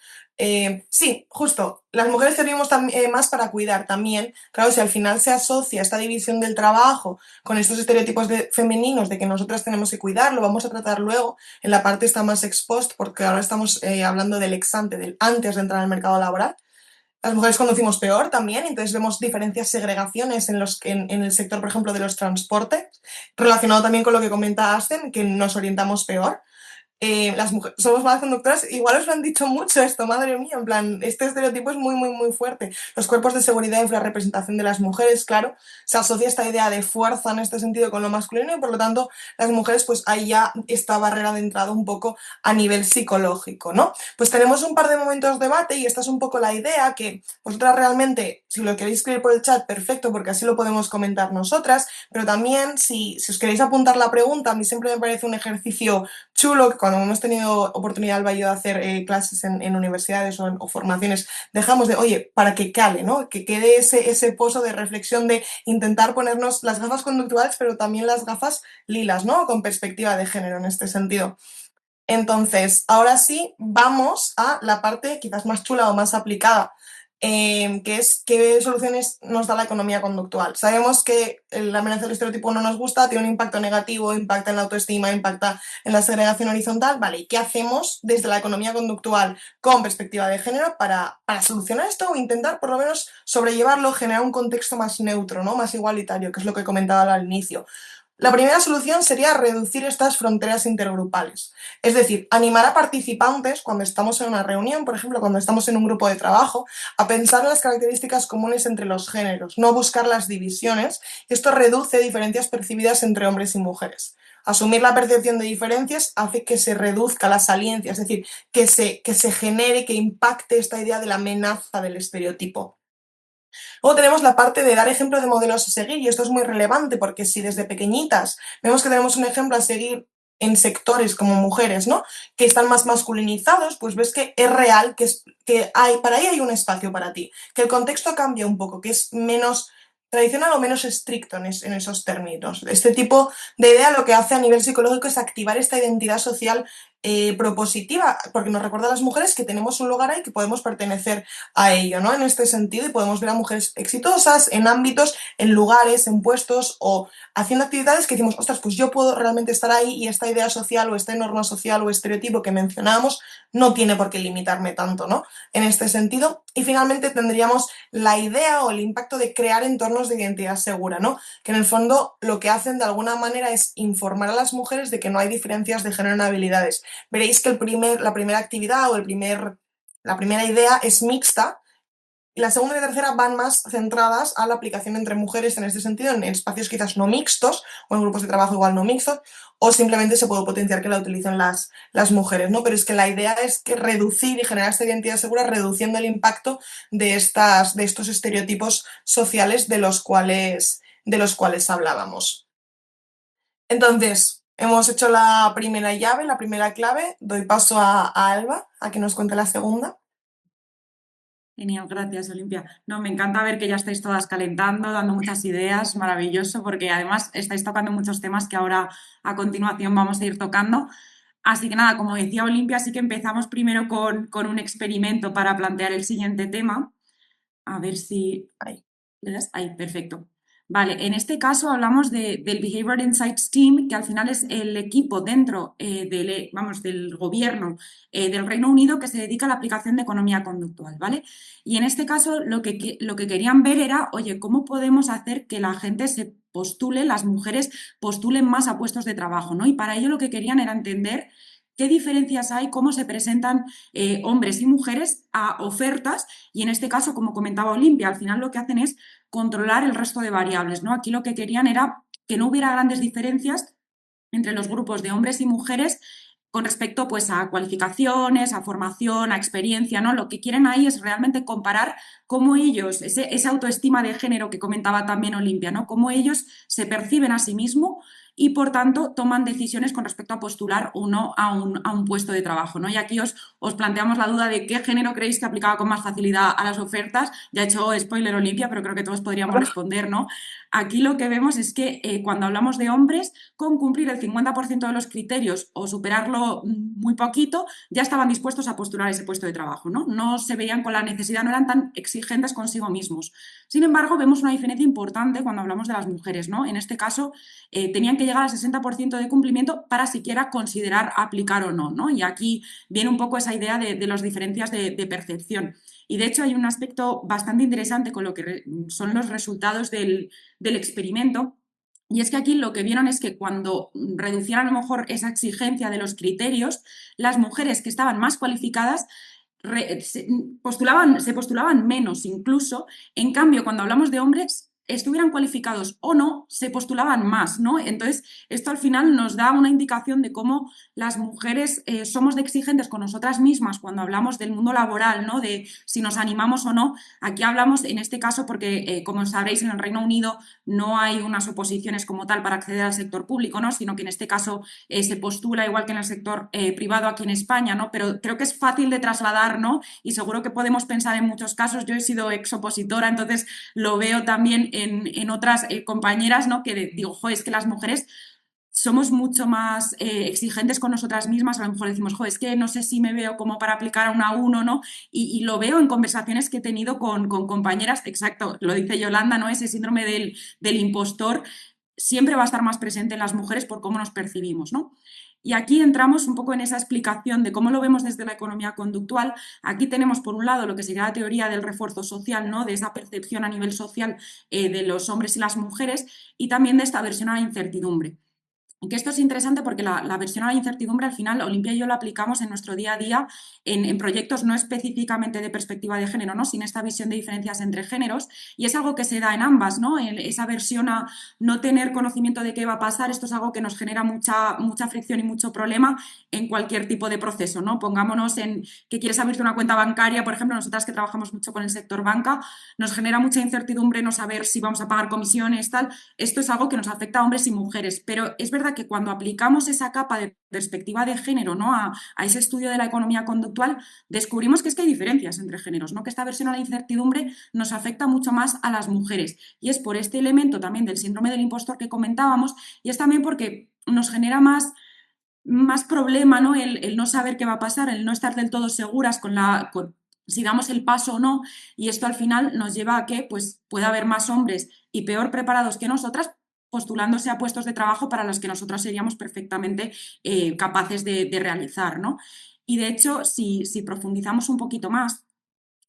Sí, justo, las mujeres servimos más para cuidar también. Claro, si al final se asocia esta división del trabajo con estos estereotipos femeninos de que nosotras tenemos que cuidarlo, vamos a tratar luego en la parte está más ex post, porque ahora estamos hablando del ex ante, del antes de entrar al mercado laboral. Las mujeres conducimos peor también, entonces vemos diferencias, segregaciones en el sector, por ejemplo, de los transportes, relacionado también con lo que comenta Asten, que nos orientamos peor. Las mujeres somos malas conductoras, igual os lo han dicho mucho esto, madre mía, en plan, este estereotipo es muy, muy, muy fuerte. Los cuerpos de seguridad y la representación de las mujeres, claro, se asocia esta idea de fuerza en este sentido con lo masculino y por lo tanto las mujeres, pues hay ya esta barrera de entrada un poco a nivel psicológico, ¿no? Pues tenemos un par de momentos de debate y esta es un poco la idea que vosotras realmente, si lo queréis escribir por el chat, perfecto, porque así lo podemos comentar nosotras, pero también si os queréis apuntar la pregunta, a mí siempre me parece un ejercicio chulo que cuando hemos tenido oportunidad, Alba y yo, de hacer clases en universidades o formaciones, dejamos de, oye, para que cale, ¿no? Que quede ese pozo de reflexión de intentar ponernos las gafas conductuales, pero también las gafas lilas, ¿no? Con perspectiva de género en este sentido. Entonces, ahora sí, vamos a la parte quizás más chula o más aplicada, que es qué soluciones nos da la economía conductual. Sabemos que la amenaza del estereotipo no nos gusta, tiene un impacto negativo, impacta en la autoestima, impacta en la segregación horizontal, ¿vale? ¿Y qué hacemos desde la economía conductual con perspectiva de género para solucionar esto o intentar por lo menos sobrellevarlo, generar un contexto más neutro, ¿no? Más igualitario, que es lo que comentaba al inicio? La primera solución sería reducir estas fronteras intergrupales. Es decir, animar a participantes cuando estamos en una reunión, por ejemplo, cuando estamos en un grupo de trabajo, a pensar en las características comunes entre los géneros, no buscar las divisiones. Esto reduce diferencias percibidas entre hombres y mujeres. Asumir la percepción de diferencias hace que se reduzca la saliencia, es decir, que se genere, que impacte esta idea de la amenaza del estereotipo. Luego tenemos la parte de dar ejemplo de modelos a seguir y esto es muy relevante porque si desde pequeñitas vemos que tenemos un ejemplo a seguir en sectores como mujeres, ¿no? Que están más masculinizados, pues ves que es real, para ahí hay un espacio para ti, que el contexto cambia un poco, que es menos tradicional o menos estricto en esos términos. Este tipo de idea lo que hace a nivel psicológico es activar esta identidad social propositiva, porque nos recuerda a las mujeres que tenemos un lugar ahí que podemos pertenecer a ello, ¿no? En este sentido, y podemos ver a mujeres exitosas en ámbitos, en lugares, en puestos o haciendo actividades que decimos, ostras, pues yo puedo realmente estar ahí y esta idea social o esta norma social o estereotipo que mencionábamos no tiene por qué limitarme tanto, ¿no? En este sentido. Y finalmente tendríamos la idea o el impacto de crear entornos de identidad segura, ¿no? Que en el fondo lo que hacen de alguna manera es informar a las mujeres de que no hay diferencias de género en habilidades. Veréis que la primera actividad o la primera idea es mixta y la segunda y la tercera van más centradas a la aplicación entre mujeres en este sentido, en espacios quizás no mixtos o en grupos de trabajo igual no mixtos, o simplemente se puede potenciar que la utilicen las mujeres, ¿no? Pero es que la idea es que reducir y generar esta identidad segura reduciendo el impacto de estos estereotipos sociales de los cuales hablábamos. Entonces, hemos hecho la primera llave, la primera clave. Doy paso a Alba a que nos cuente la segunda. Genial, gracias, Olimpia. No, me encanta ver que ya estáis todas calentando, dando muchas ideas, maravilloso, porque además estáis tocando muchos temas que ahora a continuación vamos a ir tocando. Así que nada, como decía Olimpia, sí que empezamos primero con un experimento para plantear el siguiente tema. A ver si... Ahí. ¿Le das? Ahí, perfecto. Vale, en este caso hablamos del Behavior Insights Team, que al final es el equipo dentro del gobierno del Reino Unido que se dedica a la aplicación de economía conductual, ¿vale? Y en este caso lo que querían ver era, oye, ¿cómo podemos hacer que la gente se postule, las mujeres postulen más a puestos de trabajo, ¿no? Y para ello lo que querían era entender qué diferencias hay, cómo se presentan hombres y mujeres a ofertas, y en este caso, como comentaba Olimpia, al final lo que hacen es controlar el resto de variables, ¿no? Aquí lo que querían era que no hubiera grandes diferencias entre los grupos de hombres y mujeres con respecto pues a cualificaciones, a formación, a experiencia, ¿no? Lo que quieren ahí es realmente comparar cómo ellos, esa autoestima de género que comentaba también Olimpia, ¿no? Cómo ellos se perciben a sí mismos y por tanto toman decisiones con respecto a postular o no a un puesto de trabajo, ¿no? Y aquí os planteamos la duda de qué género creéis que aplicaba con más facilidad a las ofertas. Ya he hecho spoiler Olimpia, pero creo que todos podríamos responder, ¿no? Aquí lo que vemos es que cuando hablamos de hombres, con cumplir el 50% de los criterios o superarlo muy poquito, ya estaban dispuestos a postular ese puesto de trabajo, ¿no? No se veían con la necesidad, no eran tan exigentes consigo mismos. Sin embargo, vemos una diferencia importante cuando hablamos de las mujeres, ¿no? En este caso, tenían que llegar al 60% de cumplimiento para siquiera considerar aplicar o no, ¿no? Y aquí viene un poco esa idea de las diferencias de percepción. Y de hecho hay un aspecto bastante interesante con lo que son los resultados del experimento. Y es que aquí lo que vieron es que cuando reducían a lo mejor esa exigencia de los criterios, las mujeres que estaban más cualificadas se postulaban menos incluso. En cambio, cuando hablamos de hombres, estuvieran cualificados o no, se postulaban más, ¿no? Entonces, esto al final nos da una indicación de cómo las mujeres somos de exigentes con nosotras mismas cuando hablamos del mundo laboral, ¿no? De si nos animamos o no. Aquí hablamos, en este caso, porque como sabréis, en el Reino Unido no hay unas oposiciones como tal para acceder al sector público, ¿no? Sino que en este caso se postula igual que en el sector privado aquí en España, ¿no? Pero creo que es fácil de trasladar, ¿no? Y seguro que podemos pensar en muchos casos. Yo he sido exopositora, entonces lo veo también en otras compañeras, ¿no? Que digo, jo, es que las mujeres somos mucho más exigentes con nosotras mismas, a lo mejor decimos, jo, es que no sé si me veo como para aplicar a una 1, ¿no? Y lo veo en conversaciones que he tenido con compañeras, exacto, lo dice Yolanda, ¿no? Ese síndrome del impostor siempre va a estar más presente en las mujeres por cómo nos percibimos, ¿no? Y aquí entramos un poco en esa explicación de cómo lo vemos desde la economía conductual. Aquí tenemos, por un lado, lo que sería la teoría del refuerzo social, ¿no? De esa percepción a nivel social de los hombres y las mujeres, y también de esta versión a la incertidumbre. Que esto es interesante porque la versión a la incertidumbre al final Olimpia y yo la aplicamos en nuestro día a día en proyectos no específicamente de perspectiva de género, ¿no? Sin esta visión de diferencias entre géneros, y es algo que se da en ambas, ¿no? Esa versión a no tener conocimiento de qué va a pasar, esto es algo que nos genera mucha fricción y mucho problema en cualquier tipo de proceso, ¿no? Pongámonos en que quieres abrirte una cuenta bancaria, por ejemplo, nosotras que trabajamos mucho con el sector banca, nos genera mucha incertidumbre no saber si vamos a pagar comisiones, tal. Esto es algo que nos afecta a hombres y mujeres, pero es verdad que cuando aplicamos esa capa de perspectiva de género, ¿no? a ese estudio de la economía conductual, descubrimos que es que hay diferencias entre géneros, ¿no? Que esta versión a la incertidumbre nos afecta mucho más a las mujeres. Y es por este elemento también del síndrome del impostor que comentábamos, y es también porque nos genera más problema, ¿no? El no saber qué va a pasar, el no estar del todo seguras si damos el paso o no, y esto al final nos lleva a que pues, pueda haber más hombres y peor preparados que nosotras postulándose a puestos de trabajo para los que nosotros seríamos perfectamente capaces de realizar, ¿no? Y de hecho, si profundizamos un poquito más,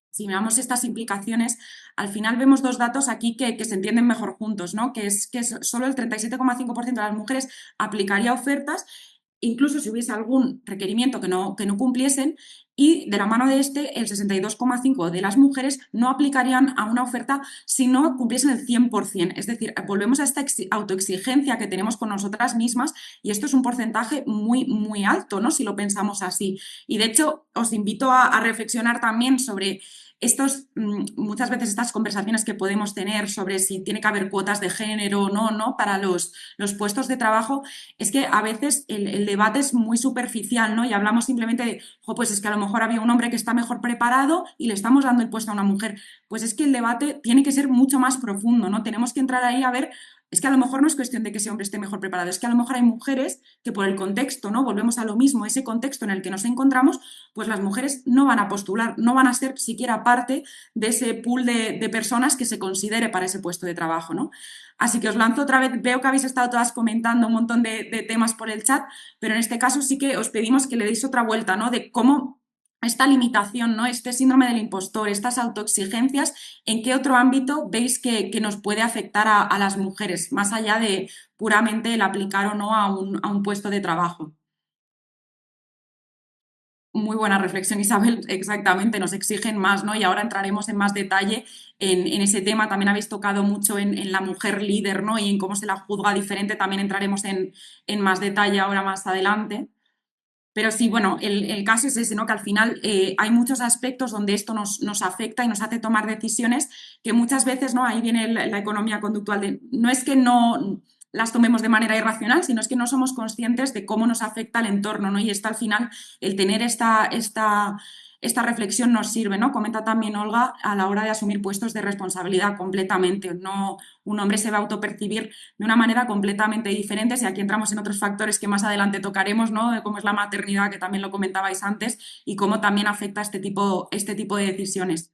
si miramos estas implicaciones, al final vemos dos datos aquí que se entienden mejor juntos, ¿no? Que es solo el 37,5% de las mujeres aplicaría ofertas, incluso si hubiese algún requerimiento que no cumpliesen, y de la mano de este, el 62,5% de las mujeres no aplicarían a una oferta si no cumpliesen el 100%. Es decir, volvemos a esta autoexigencia que tenemos con nosotras mismas, y esto es un porcentaje muy, muy alto, ¿no? Si lo pensamos así. Y de hecho, os invito a reflexionar también sobre muchas veces estas conversaciones que podemos tener sobre si tiene que haber cuotas de género o no, ¿no? Para los puestos de trabajo, es que a veces el debate es muy superficial, ¿no? Y hablamos simplemente de, pues es que a lo mejor había un hombre que está mejor preparado y le estamos dando el puesto a una mujer. Pues es que el debate tiene que ser mucho más profundo, ¿no? Tenemos que entrar ahí a ver es que a lo mejor no es cuestión de que ese hombre esté mejor preparado, es que a lo mejor hay mujeres que por el contexto, ¿no? Volvemos a lo mismo, ese contexto en el que nos encontramos, pues las mujeres no van a postular, no van a ser siquiera parte de ese pool de personas que se considere para ese puesto de trabajo, ¿no? Así que os lanzo otra vez, veo que habéis estado todas comentando un montón de temas por el chat, pero en este caso sí que os pedimos que le deis otra vuelta, ¿no? De cómo esta limitación, ¿no? Este síndrome del impostor, estas autoexigencias, ¿en qué otro ámbito veis que nos puede afectar a las mujeres, más allá de puramente el aplicar o no a un puesto de trabajo? Muy buena reflexión, Isabel, exactamente, nos exigen más, ¿no? Y ahora entraremos en más detalle en ese tema. También habéis tocado mucho en la mujer líder, ¿no? Y en cómo se la juzga diferente, también entraremos en más detalle ahora más adelante. Pero sí, bueno, el caso es ese, ¿no? Que al final hay muchos aspectos donde esto nos afecta y nos hace tomar decisiones que muchas veces, ¿no? Ahí viene la economía conductual. No es que no las tomemos de manera irracional, sino es que no somos conscientes de cómo nos afecta el entorno, ¿no? Y esto al final, el tener esta reflexión nos sirve, ¿no? Comenta también Olga a la hora de asumir puestos de responsabilidad completamente. No, un hombre se va a autopercibir de una manera completamente diferente. Si aquí entramos en otros factores que más adelante tocaremos, ¿no? De cómo es la maternidad, que también lo comentabais antes, y cómo también afecta este tipo de decisiones.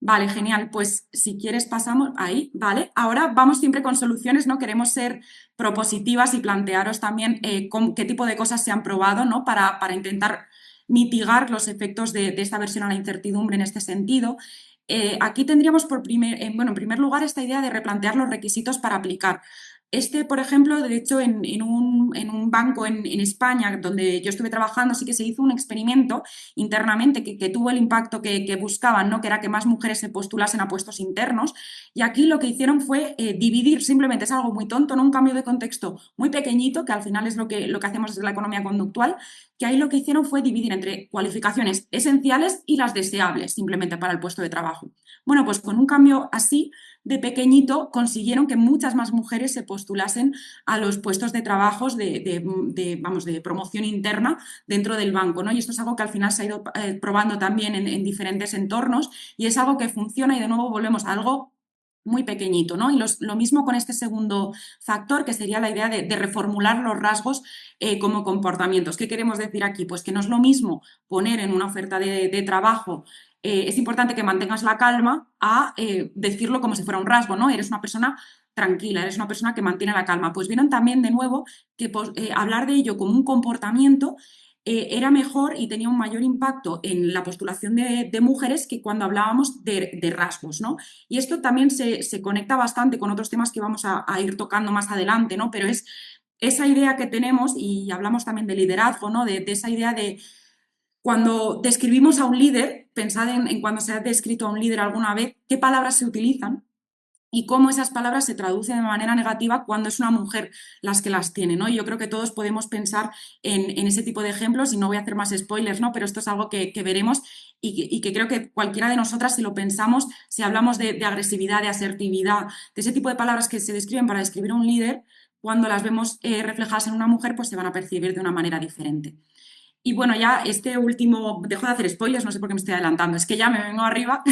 Vale, genial. Pues si quieres pasamos ahí, ¿vale? Ahora vamos siempre con soluciones, ¿no? Queremos ser propositivas y plantearos también qué tipo de cosas se han probado, ¿no? Para intentar mitigar los efectos de esta versión a la incertidumbre en este sentido. Aquí tendríamos bueno, en primer lugar esta idea de replantear los requisitos para aplicar. Por ejemplo, de hecho, en un banco en España donde yo estuve trabajando, sí que se hizo un experimento internamente que tuvo el impacto que buscaban, ¿no? Que era que más mujeres se postulasen a puestos internos. Y aquí lo que hicieron fue dividir, simplemente es algo muy tonto, ¿no? Un cambio de contexto muy pequeñito, que al final es lo que hacemos desde la economía conductual, que ahí lo que hicieron fue dividir entre cualificaciones esenciales y las deseables, simplemente para el puesto de trabajo. Bueno, pues con un cambio así de pequeñito consiguieron que muchas más mujeres se postulasen a los puestos de trabajo de promoción interna dentro del banco, ¿no? Y esto es algo que al final se ha ido probando también en diferentes entornos y es algo que funciona y de nuevo volvemos a algo muy pequeñito, ¿no? Y lo mismo con este segundo factor, que sería la idea de reformular los rasgos como comportamientos. ¿Qué queremos decir aquí? Pues que no es lo mismo poner en una oferta de trabajo es importante que mantengas la calma a decirlo como si fuera un rasgo, ¿no? Eres una persona tranquila, eres una persona que mantiene la calma. Pues vieron también de nuevo que hablar de ello como un comportamiento era mejor y tenía un mayor impacto en la postulación de mujeres que cuando hablábamos de rasgos, ¿no? Y esto también se conecta bastante con otros temas que vamos a ir tocando más adelante, ¿no? Pero es esa idea que tenemos, y hablamos también de liderazgo, ¿no? De esa idea de cuando describimos a un líder, pensad en cuando se ha descrito a un líder alguna vez, qué palabras se utilizan y cómo esas palabras se traducen de manera negativa cuando es una mujer las que las tiene, ¿no? Y yo creo que todos podemos pensar en ese tipo de ejemplos y no voy a hacer más spoilers, ¿no? Pero esto es algo que veremos y que creo que cualquiera de nosotras, si lo pensamos, si hablamos de agresividad, de asertividad, de ese tipo de palabras que se describen para describir a un líder, cuando las vemos reflejadas en una mujer, pues se van a percibir de una manera diferente. Y bueno, ya este último, dejo de hacer spoilers, no sé por qué me estoy adelantando, es que ya me vengo arriba.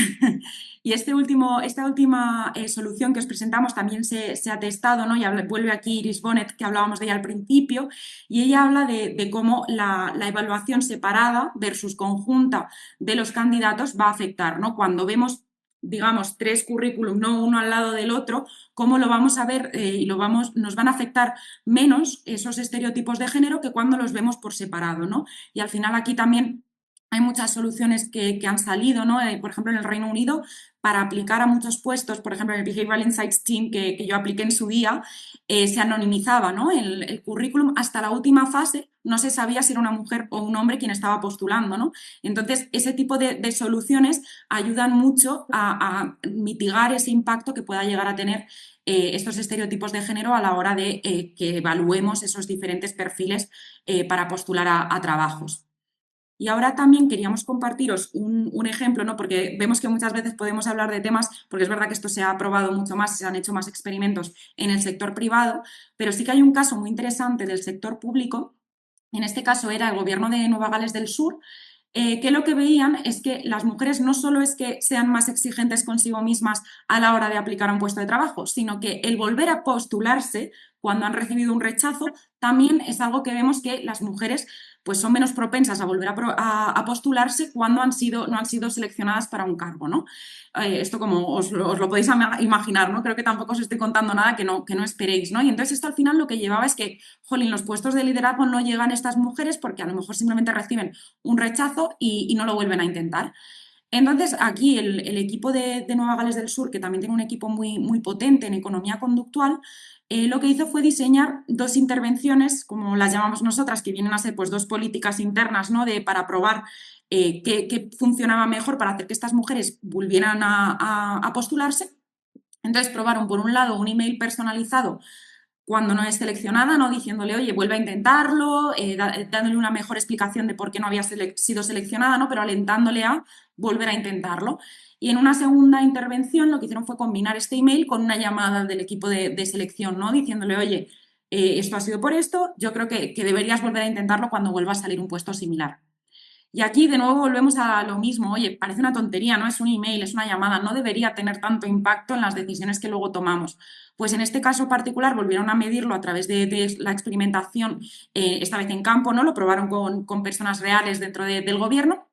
Y esta última solución que os presentamos también se ha testado, ¿no? Y vuelve aquí Iris Bonet, que hablábamos de ella al principio, y ella habla de cómo la evaluación separada versus conjunta de los candidatos va a afectar, ¿no? Cuando vemos, digamos, tres currículum, no uno al lado del otro, cómo lo vamos a ver y nos van a afectar menos esos estereotipos de género que cuando los vemos por separado, ¿no? Y al final aquí también hay muchas soluciones que han salido, ¿no? Por ejemplo, en el Reino Unido, para aplicar a muchos puestos, por ejemplo, en el Behavioral Insights Team que yo apliqué en su día, se anonimizaba, ¿no? El currículum hasta la última fase, no se sabía si era una mujer o un hombre quien estaba postulando, ¿no? Entonces, ese tipo de soluciones ayudan mucho a mitigar ese impacto que pueda llegar a tener estos estereotipos de género a la hora de que evaluemos esos diferentes perfiles para postular a trabajos. Y ahora también queríamos compartiros un ejemplo, ¿no? Porque vemos que muchas veces podemos hablar de temas, porque es verdad que esto se ha probado mucho más, se han hecho más experimentos en el sector privado, pero sí que hay un caso muy interesante del sector público. En este caso era el gobierno de Nueva Gales del Sur, que lo que veían es que las mujeres no solo es que sean más exigentes consigo mismas a la hora de aplicar a un puesto de trabajo, sino que el volver a postularse cuando han recibido un rechazo también es algo que vemos que las mujeres pues son menos propensas a volver a postularse cuando no han sido seleccionadas para un cargo, ¿no? Esto como os lo podéis imaginar, ¿no? Creo que tampoco os estoy contando nada que no esperéis, ¿no? Y entonces esto al final lo que llevaba es que, jolín, los puestos de liderazgo no llegan estas mujeres porque a lo mejor simplemente reciben un rechazo y no lo vuelven a intentar. Entonces, aquí el equipo de Nueva Gales del Sur, que también tiene un equipo muy potente en economía conductual, lo que hizo fue diseñar dos intervenciones, como las llamamos nosotras, que vienen a ser pues, dos políticas internas, ¿no? Para probar qué funcionaba mejor para hacer que estas mujeres volvieran a postularse. Entonces, probaron, por un lado, un email personalizado cuando no es seleccionada, ¿no? Diciéndole, oye, vuelve a intentarlo, dándole una mejor explicación de por qué no había sido seleccionada, ¿no? Pero alentándole a volver a intentarlo. Y en una segunda intervención lo que hicieron fue combinar este email con una llamada del equipo de selección, ¿no? Diciéndole, oye, esto ha sido por esto, yo creo que deberías volver a intentarlo cuando vuelva a salir un puesto similar. Y aquí de nuevo volvemos a lo mismo. Oye, parece una tontería, no es un email, es una llamada, no debería tener tanto impacto en las decisiones que luego tomamos. Pues en este caso particular volvieron a medirlo a través de la experimentación, esta vez en campo, ¿no? Lo probaron con personas reales dentro del gobierno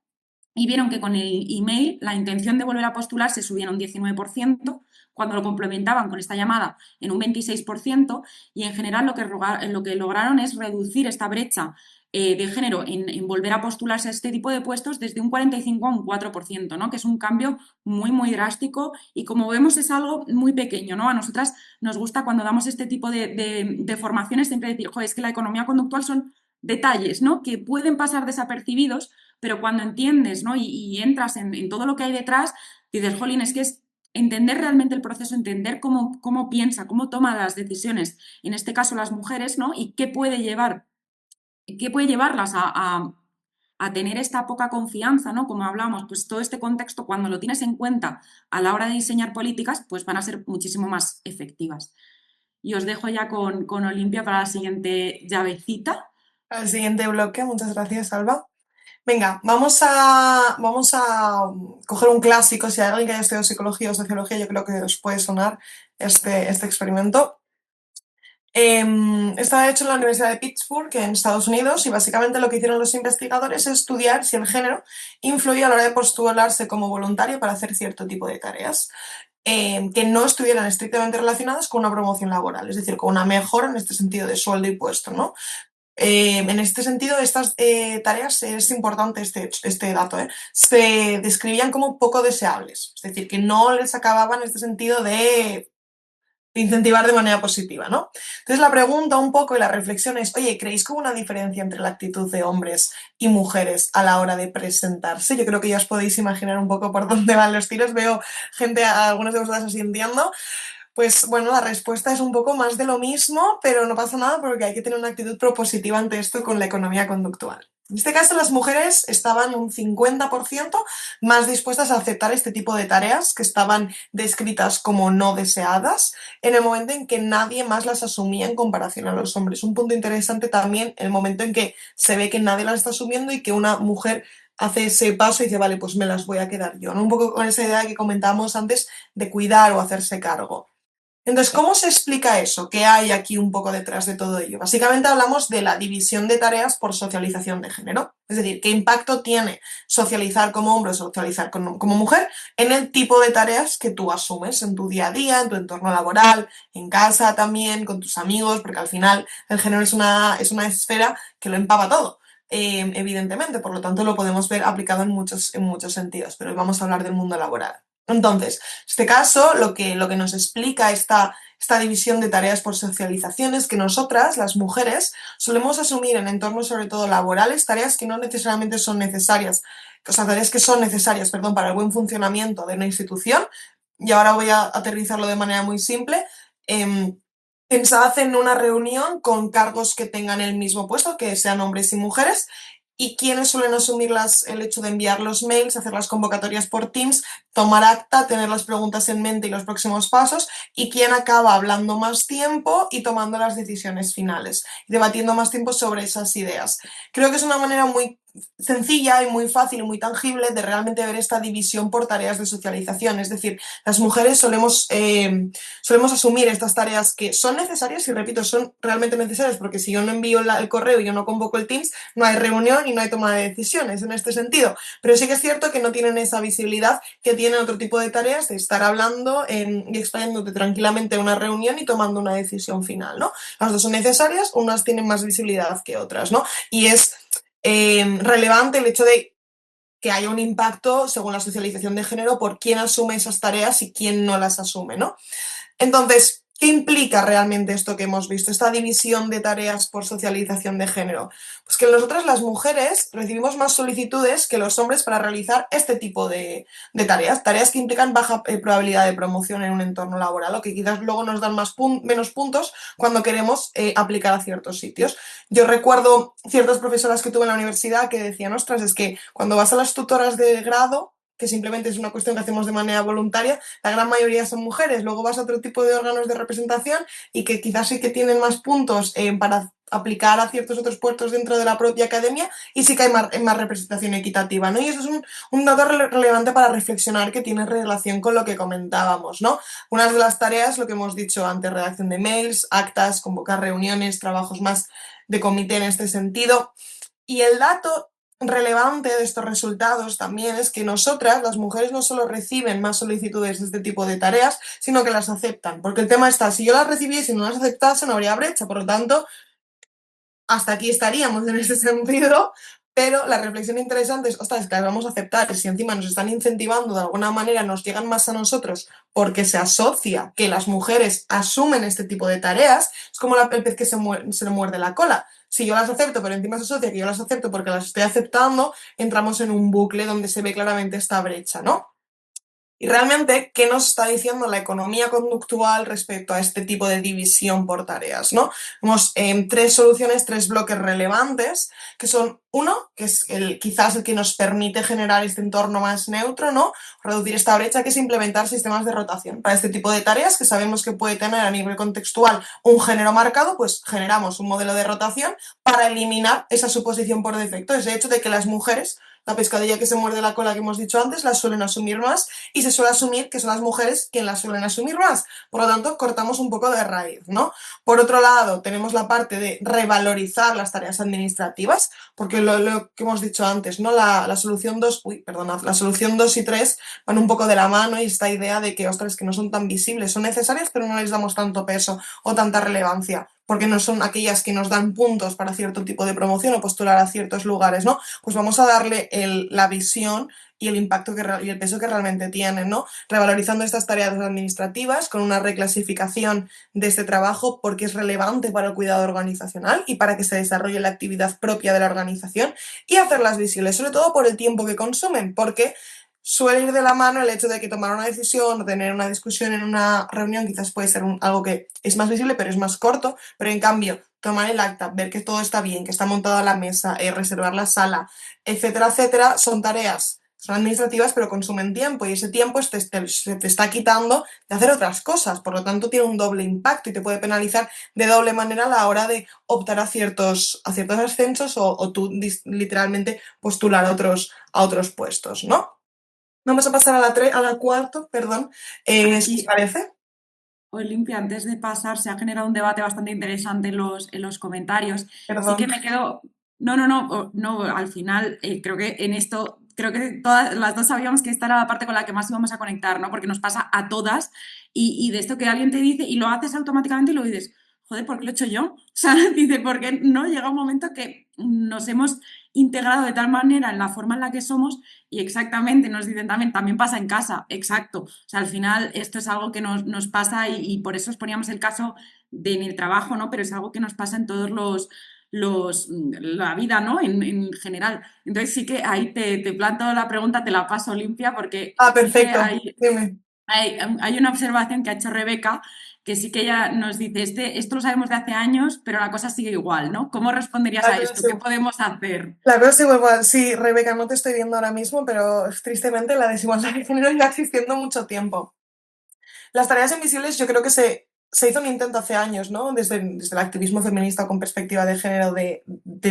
y vieron que con el email la intención de volver a postular se subía un 19%, cuando lo complementaban con esta llamada en un 26%, y en general lo que lograron es reducir esta brecha de género en volver a postularse a este tipo de puestos desde un 45 a un 4%, ¿no? Que es un cambio muy drástico y como vemos es algo muy pequeño, ¿no? A nosotras nos gusta cuando damos este tipo de formaciones siempre decir, joder, es que la economía conductual son detalles, ¿no? Que pueden pasar desapercibidos, pero cuando entiendes, ¿no? y entras en todo lo que hay detrás, dices, jolín, es que es entender realmente el proceso, entender cómo piensa, cómo toma las decisiones, en este caso las mujeres, ¿no? Y qué puede llevarlas a tener esta poca confianza, ¿no? Como hablamos, pues todo este contexto, cuando lo tienes en cuenta a la hora de diseñar políticas, pues van a ser muchísimo más efectivas. Y os dejo ya con Olimpia para la siguiente llavecita. Al siguiente bloque, muchas gracias, Alba. Venga, vamos a coger un clásico. Si hay alguien que haya estudiado psicología o sociología, yo creo que os puede sonar este experimento. Está hecho en la Universidad de Pittsburgh, en Estados Unidos, y básicamente lo que hicieron los investigadores es estudiar si el género influía a la hora de postularse como voluntario para hacer cierto tipo de tareas que no estuvieran estrictamente relacionadas con una promoción laboral, es decir, con una mejora en este sentido de sueldo y puesto, ¿no? En este sentido, estas tareas, es importante este dato, se describían como poco deseables, es decir, que no les acababan este sentido de incentivar de manera positiva, ¿no? Entonces la pregunta un poco y la reflexión es, oye, ¿creéis que hubo una diferencia entre la actitud de hombres y mujeres a la hora de presentarse? Yo creo que ya os podéis imaginar un poco por dónde van los tiros, veo gente, algunos de vosotros asintiendo. Pues bueno, la respuesta es un poco más de lo mismo, pero no pasa nada porque hay que tener una actitud propositiva ante esto con la economía conductual. En este caso, las mujeres estaban un 50% más dispuestas a aceptar este tipo de tareas que estaban descritas como no deseadas en el momento en que nadie más las asumía en comparación a los hombres. Un punto interesante también el momento en que se ve que nadie las está asumiendo y que una mujer hace ese paso y dice, vale, pues me las voy a quedar yo, ¿no? Un poco con esa idea que comentábamos antes de cuidar o hacerse cargo. Entonces, ¿cómo se explica eso? ¿Qué hay aquí un poco detrás de todo ello? Básicamente hablamos de la división de tareas por socialización de género. Es decir, ¿qué impacto tiene socializar como hombre o socializar como mujer en el tipo de tareas que tú asumes en tu día a día, en tu entorno laboral, en casa también, con tus amigos? Porque al final el género es una esfera que lo empapa todo. Evidentemente, por lo tanto lo podemos ver aplicado en muchos sentidos, pero hoy vamos a hablar del mundo laboral. Entonces, en este caso, lo que nos explica esta división de tareas por socialización es que nosotras, las mujeres, solemos asumir en entornos sobre todo laborales tareas que no necesariamente son necesarias, o sea, tareas que son necesarias, perdón, para el buen funcionamiento de una institución, y ahora voy a aterrizarlo de manera muy simple. Pensad en una reunión con cargos que tengan el mismo puesto, que sean hombres y mujeres, y quienes suelen asumir el hecho de enviar los mails, hacer las convocatorias por Teams, tomar acta, tener las preguntas en mente y los próximos pasos, y quién acaba hablando más tiempo y tomando las decisiones finales, debatiendo más tiempo sobre esas ideas. Creo que es una manera muy sencilla y muy fácil y muy tangible de realmente ver esta división por tareas de socialización. Es decir, las mujeres solemos asumir estas tareas que son necesarias y, repito, son realmente necesarias, porque si yo no envío el correo y yo no convoco el Teams, no hay reunión y no hay toma de decisiones en este sentido. Pero sí que es cierto que no tienen esa visibilidad que tienen otro tipo de tareas de estar hablando y explayándote tranquilamente en una reunión y tomando una decisión final, ¿no? Las dos son necesarias, unas tienen más visibilidad que otras, ¿no? Y es relevante el hecho de que haya un impacto según la socialización de género por quién asume esas tareas y quién no las asume, ¿no? Entonces, ¿qué implica realmente esto que hemos visto, esta división de tareas por socialización de género? Pues que nosotras las mujeres recibimos más solicitudes que los hombres para realizar este tipo de tareas que implican baja probabilidad de promoción en un entorno laboral o que quizás luego nos dan menos puntos cuando queremos aplicar a ciertos sitios. Yo recuerdo ciertas profesoras que tuve en la universidad que decían, ostras, es que cuando vas a las tutoras de grado, que simplemente es una cuestión que hacemos de manera voluntaria, la gran mayoría son mujeres. Luego vas a otro tipo de órganos de representación y que quizás sí que tienen más puntos para aplicar a ciertos otros puestos dentro de la propia academia y sí que hay más representación equitativa, ¿no? Y eso es un dato relevante para reflexionar que tiene relación con lo que comentábamos, ¿no? Una de las tareas, lo que hemos dicho antes, redacción de mails, actas, convocar reuniones, trabajos más de comité en este sentido. Y el dato relevante de estos resultados también es que nosotras, las mujeres, no solo reciben más solicitudes de este tipo de tareas, sino que las aceptan. Porque el tema está, si yo las recibiese y no las aceptase, no habría brecha. Por lo tanto, hasta aquí estaríamos en este sentido, pero la reflexión interesante es, ostras, que las vamos a aceptar, y si encima nos están incentivando de alguna manera, nos llegan más a nosotros porque se asocia que las mujeres asumen este tipo de tareas, es como el pez que se le muerde la cola. Si yo las acepto, pero encima se asocia que yo las acepto porque las estoy aceptando, entramos en un bucle donde se ve claramente esta brecha, ¿no? Y realmente, ¿qué nos está diciendo la economía conductual respecto a este tipo de división por tareas, ¿no? Vemos tres soluciones, tres bloques relevantes, que son uno, que es quizás el que nos permite generar este entorno más neutro, ¿no? Reducir esta brecha, que es implementar sistemas de rotación. Para este tipo de tareas que sabemos que puede tener a nivel contextual un género marcado, pues generamos un modelo de rotación para eliminar esa suposición por defecto, ese hecho de que las mujeres, la pescadilla que se muerde la cola que hemos dicho antes, la suelen asumir más y se suele asumir que son las mujeres quienes las suelen asumir más. Por lo tanto, cortamos un poco de raíz, ¿no? Por otro lado, tenemos la parte de revalorizar las tareas administrativas, porque lo que hemos dicho antes, ¿no? La solución 2, la solución 2 y 3 van un poco de la mano y esta idea de que, ostras, que no son tan visibles, son necesarias, pero no les damos tanto peso o tanta relevancia, porque no son aquellas que nos dan puntos para cierto tipo de promoción o postular a ciertos lugares, ¿no? Pues vamos a darle la visión y el impacto y el peso que realmente tienen, ¿no? Revalorizando estas tareas administrativas con una reclasificación de este trabajo porque es relevante para el cuidado organizacional y para que se desarrolle la actividad propia de la organización y hacerlas visibles, sobre todo por el tiempo que consumen, porque suele ir de la mano el hecho de que tomar una decisión o tener una discusión en una reunión quizás puede ser algo que es más visible pero es más corto, pero en cambio tomar el acta, ver que todo está bien, que está montado a la mesa, reservar la sala, etcétera, etcétera, son tareas, son administrativas pero consumen tiempo y ese tiempo se te está quitando de hacer otras cosas, por lo tanto tiene un doble impacto y te puede penalizar de doble manera a la hora de optar a ciertos ascensos o tú literalmente postular a otros puestos, ¿no? Vamos a pasar a la cuarta, perdón, si os parece. Olimpia, antes de pasar, se ha generado un debate bastante interesante en los comentarios. Perdón. Sí que me quedo. No, al final creo que en esto, creo que todas las dos sabíamos que esta era la parte con la que más íbamos a conectar, ¿no? Porque nos pasa a todas y de esto que alguien te dice y lo haces automáticamente y lo dices, joder, ¿por qué lo he hecho yo? O sea, dice, porque no llega un momento que nos hemos integrado de tal manera en la forma en la que somos y exactamente nos dicen también pasa en casa, exacto. O sea, al final esto es algo que nos pasa y por eso os poníamos el caso de en el trabajo, ¿no? Pero es algo que nos pasa en todos la vida, ¿no? En general. Entonces sí que ahí te planto la pregunta, te la paso limpia porque Perfecto, sí que dime. hay una observación que ha hecho Rebeca que sí que ella nos dice, esto lo sabemos de hace años, pero la cosa sigue igual, ¿no? ¿Cómo responderías a esto? ¿Qué podemos hacer? La cosa es igual, sí, Rebeca, no te estoy viendo ahora mismo, pero tristemente la desigualdad de género lleva existiendo mucho tiempo. Las tareas invisibles yo creo que se hizo un intento hace años, ¿no? Desde el activismo feminista con perspectiva de género de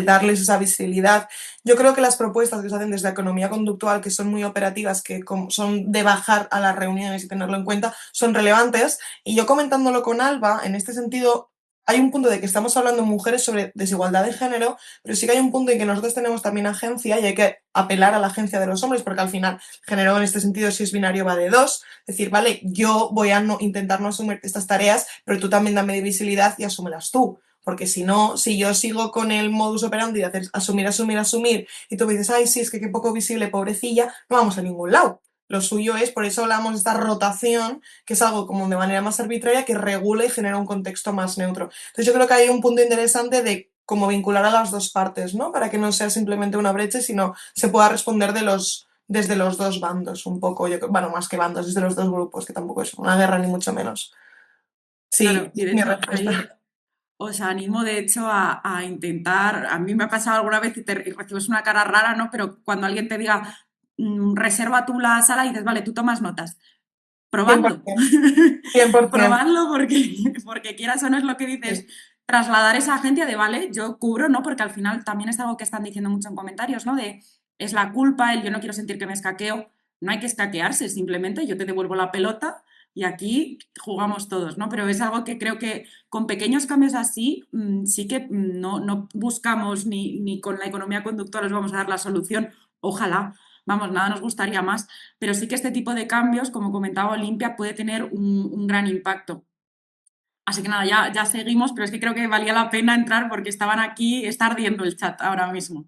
darles esa visibilidad. Yo creo que las propuestas que se hacen desde la economía conductual, que son muy operativas, que son de bajar a las reuniones y tenerlo en cuenta, son relevantes. Y yo comentándolo con Alba, en este sentido, hay un punto de que estamos hablando mujeres sobre desigualdad de género, pero sí que hay un punto en que nosotros tenemos también agencia y hay que apelar a la agencia de los hombres, porque al final género en este sentido, si es binario, va de dos. Decir, vale, yo voy a intentar no asumir estas tareas, pero tú también dame visibilidad y asúmelas tú. Porque si no, si yo sigo con el modus operandi de hacer asumir, asumir, asumir, y tú me dices, ay, sí, es que qué poco visible, pobrecilla, no vamos a ningún lado. Lo suyo es, por eso hablamos de esta rotación, que es algo como de manera más arbitraria, que regula y genera un contexto más neutro. Entonces yo creo que hay un punto interesante de cómo vincular a las dos partes, ¿no? Para que no sea simplemente una brecha, sino se pueda responder desde los dos bandos, un poco, bueno, más que bandos, desde los dos grupos, que tampoco es una guerra ni mucho menos. Sí, Claro, y de mi hecho ahí respuesta. os animo de hecho a intentar, a mí me ha pasado alguna vez y recibes una cara rara, ¿no? Pero cuando alguien te diga, reserva tú la sala y dices, vale, tú tomas notas, probadlo. 100%, 100%. Probadlo porque quieras o no es lo que dices, Sí, trasladar esa agencia de, vale, yo cubro, ¿no? Porque al final también es algo que están diciendo mucho en comentarios, ¿no? De, es la culpa, el yo no quiero sentir que me escaqueo. No hay que escaquearse, simplemente yo te devuelvo la pelota y aquí jugamos todos, ¿no? Pero es algo que creo que con pequeños cambios así sí que no buscamos ni con la economía conductual os vamos a dar la solución, ojalá, vamos, nada nos gustaría más, pero sí que este tipo de cambios, como comentaba Olimpia, puede tener un gran impacto. Así que nada, ya seguimos, pero es que creo que valía la pena entrar porque estaban aquí, está ardiendo el chat ahora mismo.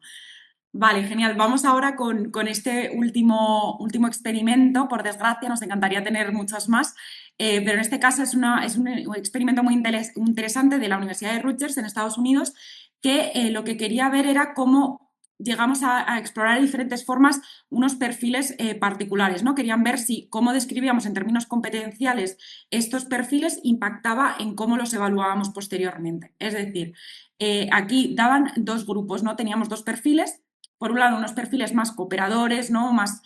Vale, genial. Vamos ahora con este último experimento. Por desgracia, nos encantaría tener muchos más, pero en este caso es un experimento muy interesante de la Universidad de Rutgers en Estados Unidos, que lo que quería ver era cómo llegamos a explorar de diferentes formas unos perfiles particulares, ¿no? Querían ver si cómo describíamos en términos competenciales estos perfiles impactaba en cómo los evaluábamos posteriormente. Es decir, aquí daban dos grupos, ¿no? Teníamos dos perfiles, por un lado, unos perfiles más cooperadores, ¿no? Más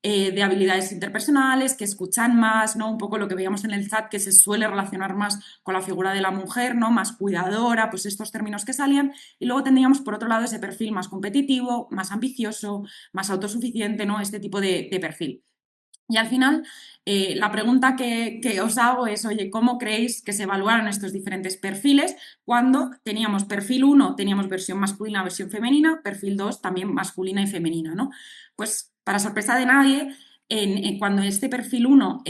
de habilidades interpersonales, que escuchan más, ¿no? Un poco lo que veíamos en el chat, que se suele relacionar más con la figura de la mujer, ¿no? Más cuidadora, pues estos términos que salían. Y luego tendríamos, por otro lado, ese perfil más competitivo, más ambicioso, más autosuficiente, ¿no? Este tipo de perfil. Y al final, la pregunta que os hago es, oye, ¿cómo creéis que se evaluaron estos diferentes perfiles cuando teníamos perfil 1, teníamos versión masculina, versión femenina, perfil 2 también masculina y femenina, ¿no? Pues para sorpresa de nadie, cuando este perfil 1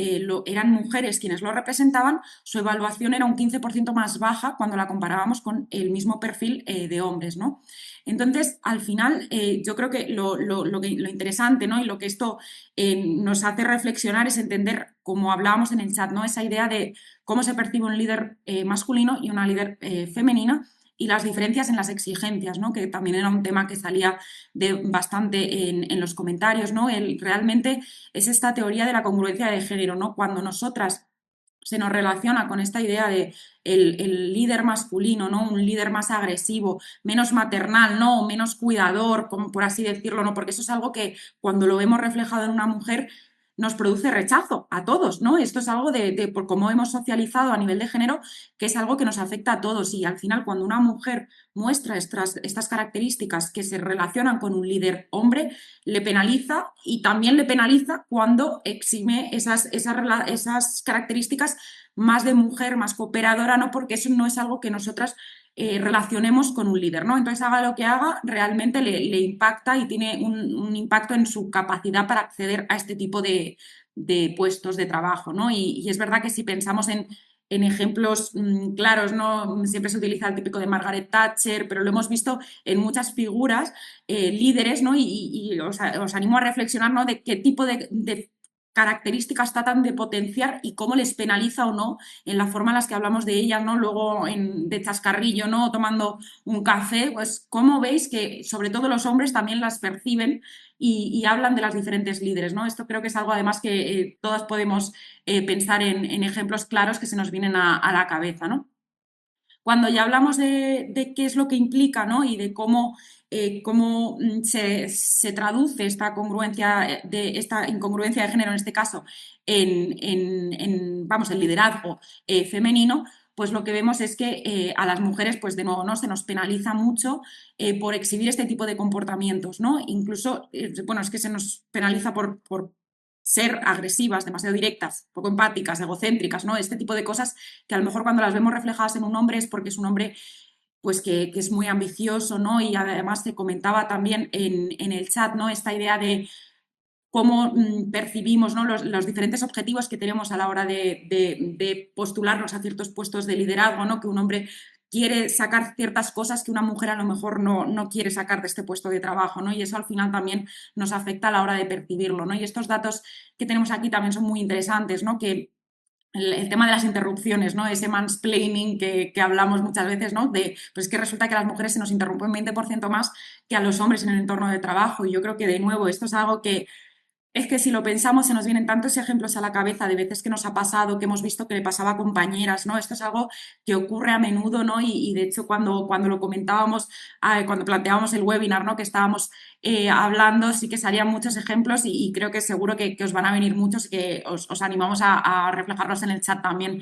eran mujeres quienes lo representaban, su evaluación era un 15% más baja cuando la comparábamos con el mismo perfil de hombres, ¿no? Entonces, al final, yo creo que lo interesante, ¿no? Y lo que esto nos hace reflexionar es entender, como hablábamos en el chat, ¿no? Esa idea de cómo se percibe un líder masculino y una líder femenina y las diferencias en las exigencias, ¿no? Que también era un tema que salía bastante en los comentarios, ¿no? Realmente es esta teoría de la congruencia de género, ¿no? Cuando nosotras se nos relaciona con esta idea de el líder masculino, ¿no? Un líder más agresivo, menos maternal, ¿no? O menos cuidador, como por así decirlo, ¿no? Porque eso es algo que cuando lo vemos reflejado en una mujer nos produce rechazo a todos, ¿no? Esto es algo por cómo hemos socializado a nivel de género, que es algo que nos afecta a todos. Y al final, cuando una mujer muestra estas características que se relacionan con un líder hombre, le penaliza y también le penaliza cuando exime esas características más de mujer, más cooperadora, ¿no? Porque eso no es algo que nosotras relacionemos con un líder, ¿no? Entonces, haga lo que haga, realmente le impacta y tiene un impacto en su capacidad para acceder a este tipo de puestos de trabajo, ¿no? Y es verdad que si pensamos en ejemplos claros, ¿no? Siempre se utiliza el típico de Margaret Thatcher, pero lo hemos visto en muchas figuras líderes, ¿no? Y os animo a reflexionar, ¿no? De qué tipo de características tratan de potenciar y cómo les penaliza o no en la forma en las que hablamos de ellas, ¿no? Luego de chascarrillo, ¿no? Tomando un café, pues cómo veis que sobre todo los hombres también las perciben y hablan de las diferentes líderes, ¿no? Esto creo que es algo además que todas podemos pensar en ejemplos claros que se nos vienen a la cabeza, ¿no? Cuando ya hablamos de qué es lo que implica, ¿no? Y de cómo cómo se traduce esta congruencia esta incongruencia de género en este caso vamos, el liderazgo femenino, pues lo que vemos es que a las mujeres, pues de nuevo, ¿no? Se nos penaliza mucho por exhibir este tipo de comportamientos, ¿no? Incluso, bueno, es que se nos penaliza por ser agresivas, demasiado directas, poco empáticas, egocéntricas, ¿no? Este tipo de cosas que a lo mejor cuando las vemos reflejadas en un hombre es porque es un hombre pues que es muy ambicioso, ¿no? Y además se comentaba también en el chat, ¿no? Esta idea de cómo percibimos, ¿no? los diferentes objetivos que tenemos a la hora de postularnos a ciertos puestos de liderazgo, ¿no? Que un hombre quiere sacar ciertas cosas que una mujer a lo mejor no quiere sacar de este puesto de trabajo, ¿no? Y eso al final también nos afecta a la hora de percibirlo, ¿no? Y estos datos que tenemos aquí también son muy interesantes, ¿no? Que el tema de las interrupciones, ¿no? Ese mansplaining que hablamos muchas veces, ¿no? Pues que resulta que a las mujeres se nos interrumpe un 20% más que a los hombres en el entorno de trabajo. Y yo creo que, de nuevo, esto es algo que es que si lo pensamos, se nos vienen tantos ejemplos a la cabeza de veces que nos ha pasado, que hemos visto que le pasaba a compañeras, ¿no? Esto es algo que ocurre a menudo, ¿no? Y de hecho, cuando lo comentábamos, cuando planteábamos el webinar, ¿no? Que estábamos hablando, sí que salían muchos ejemplos y creo que seguro que os van a venir muchos y que os animamos a reflejarlos en el chat también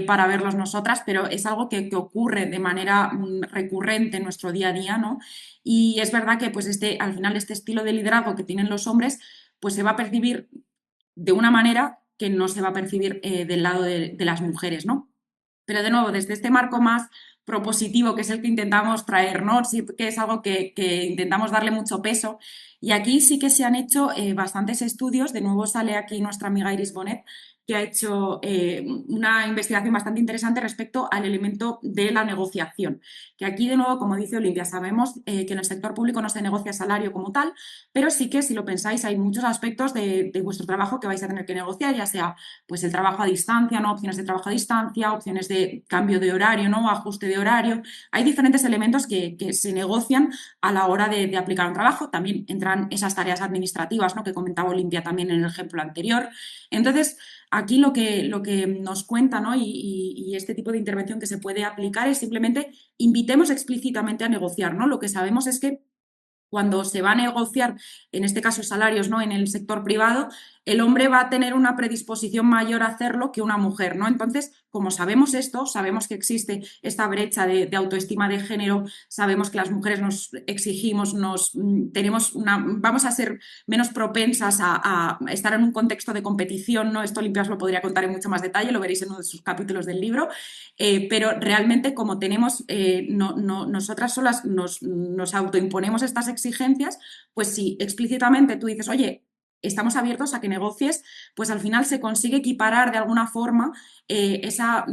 para verlos nosotras, pero es algo que ocurre de manera recurrente en nuestro día a día, ¿no? Y es verdad que pues al final este estilo de liderazgo que tienen los hombres pues se va a percibir de una manera que no se va a percibir del lado de las mujeres, ¿no? Pero de nuevo, desde este marco más propositivo, que es el que intentamos traer, ¿no? Sí que es algo que intentamos darle mucho peso. Y aquí sí que se han hecho bastantes estudios. De nuevo sale aquí nuestra amiga Iris Bonet, que ha hecho una investigación bastante interesante respecto al elemento de la negociación. Que aquí, de nuevo, como dice Olimpia, sabemos que en el sector público no se negocia salario como tal, pero sí que, si lo pensáis, hay muchos aspectos de vuestro trabajo que vais a tener que negociar, ya sea pues, el trabajo a distancia, ¿no? Opciones de trabajo a distancia, opciones de cambio de horario, ¿no? Ajuste de horario. Hay diferentes elementos que se negocian a la hora de aplicar un trabajo. También entran esas tareas administrativas, ¿no? Que comentaba Olimpia también en el ejemplo anterior. Entonces, aquí lo que nos cuenta, ¿no? y este tipo de intervención que se puede aplicar es simplemente invitemos explícitamente a negociar, ¿no? Lo que sabemos es que cuando se va a negociar, en este caso salarios, ¿no? En el sector privado, el hombre va a tener una predisposición mayor a hacerlo que una mujer, ¿no? Entonces, como sabemos esto, sabemos que existe esta brecha de autoestima de género, sabemos que las mujeres nos exigimos, vamos a ser menos propensas a estar en un contexto de competición, ¿no? Esto Olimpia os lo podría contar en mucho más detalle, lo veréis en uno de sus capítulos del libro, pero realmente como tenemos, nosotras solas nos autoimponemos estas exigencias, pues si explícitamente tú dices, oye, estamos abiertos a que negocies, pues al final se consigue equiparar de alguna forma esa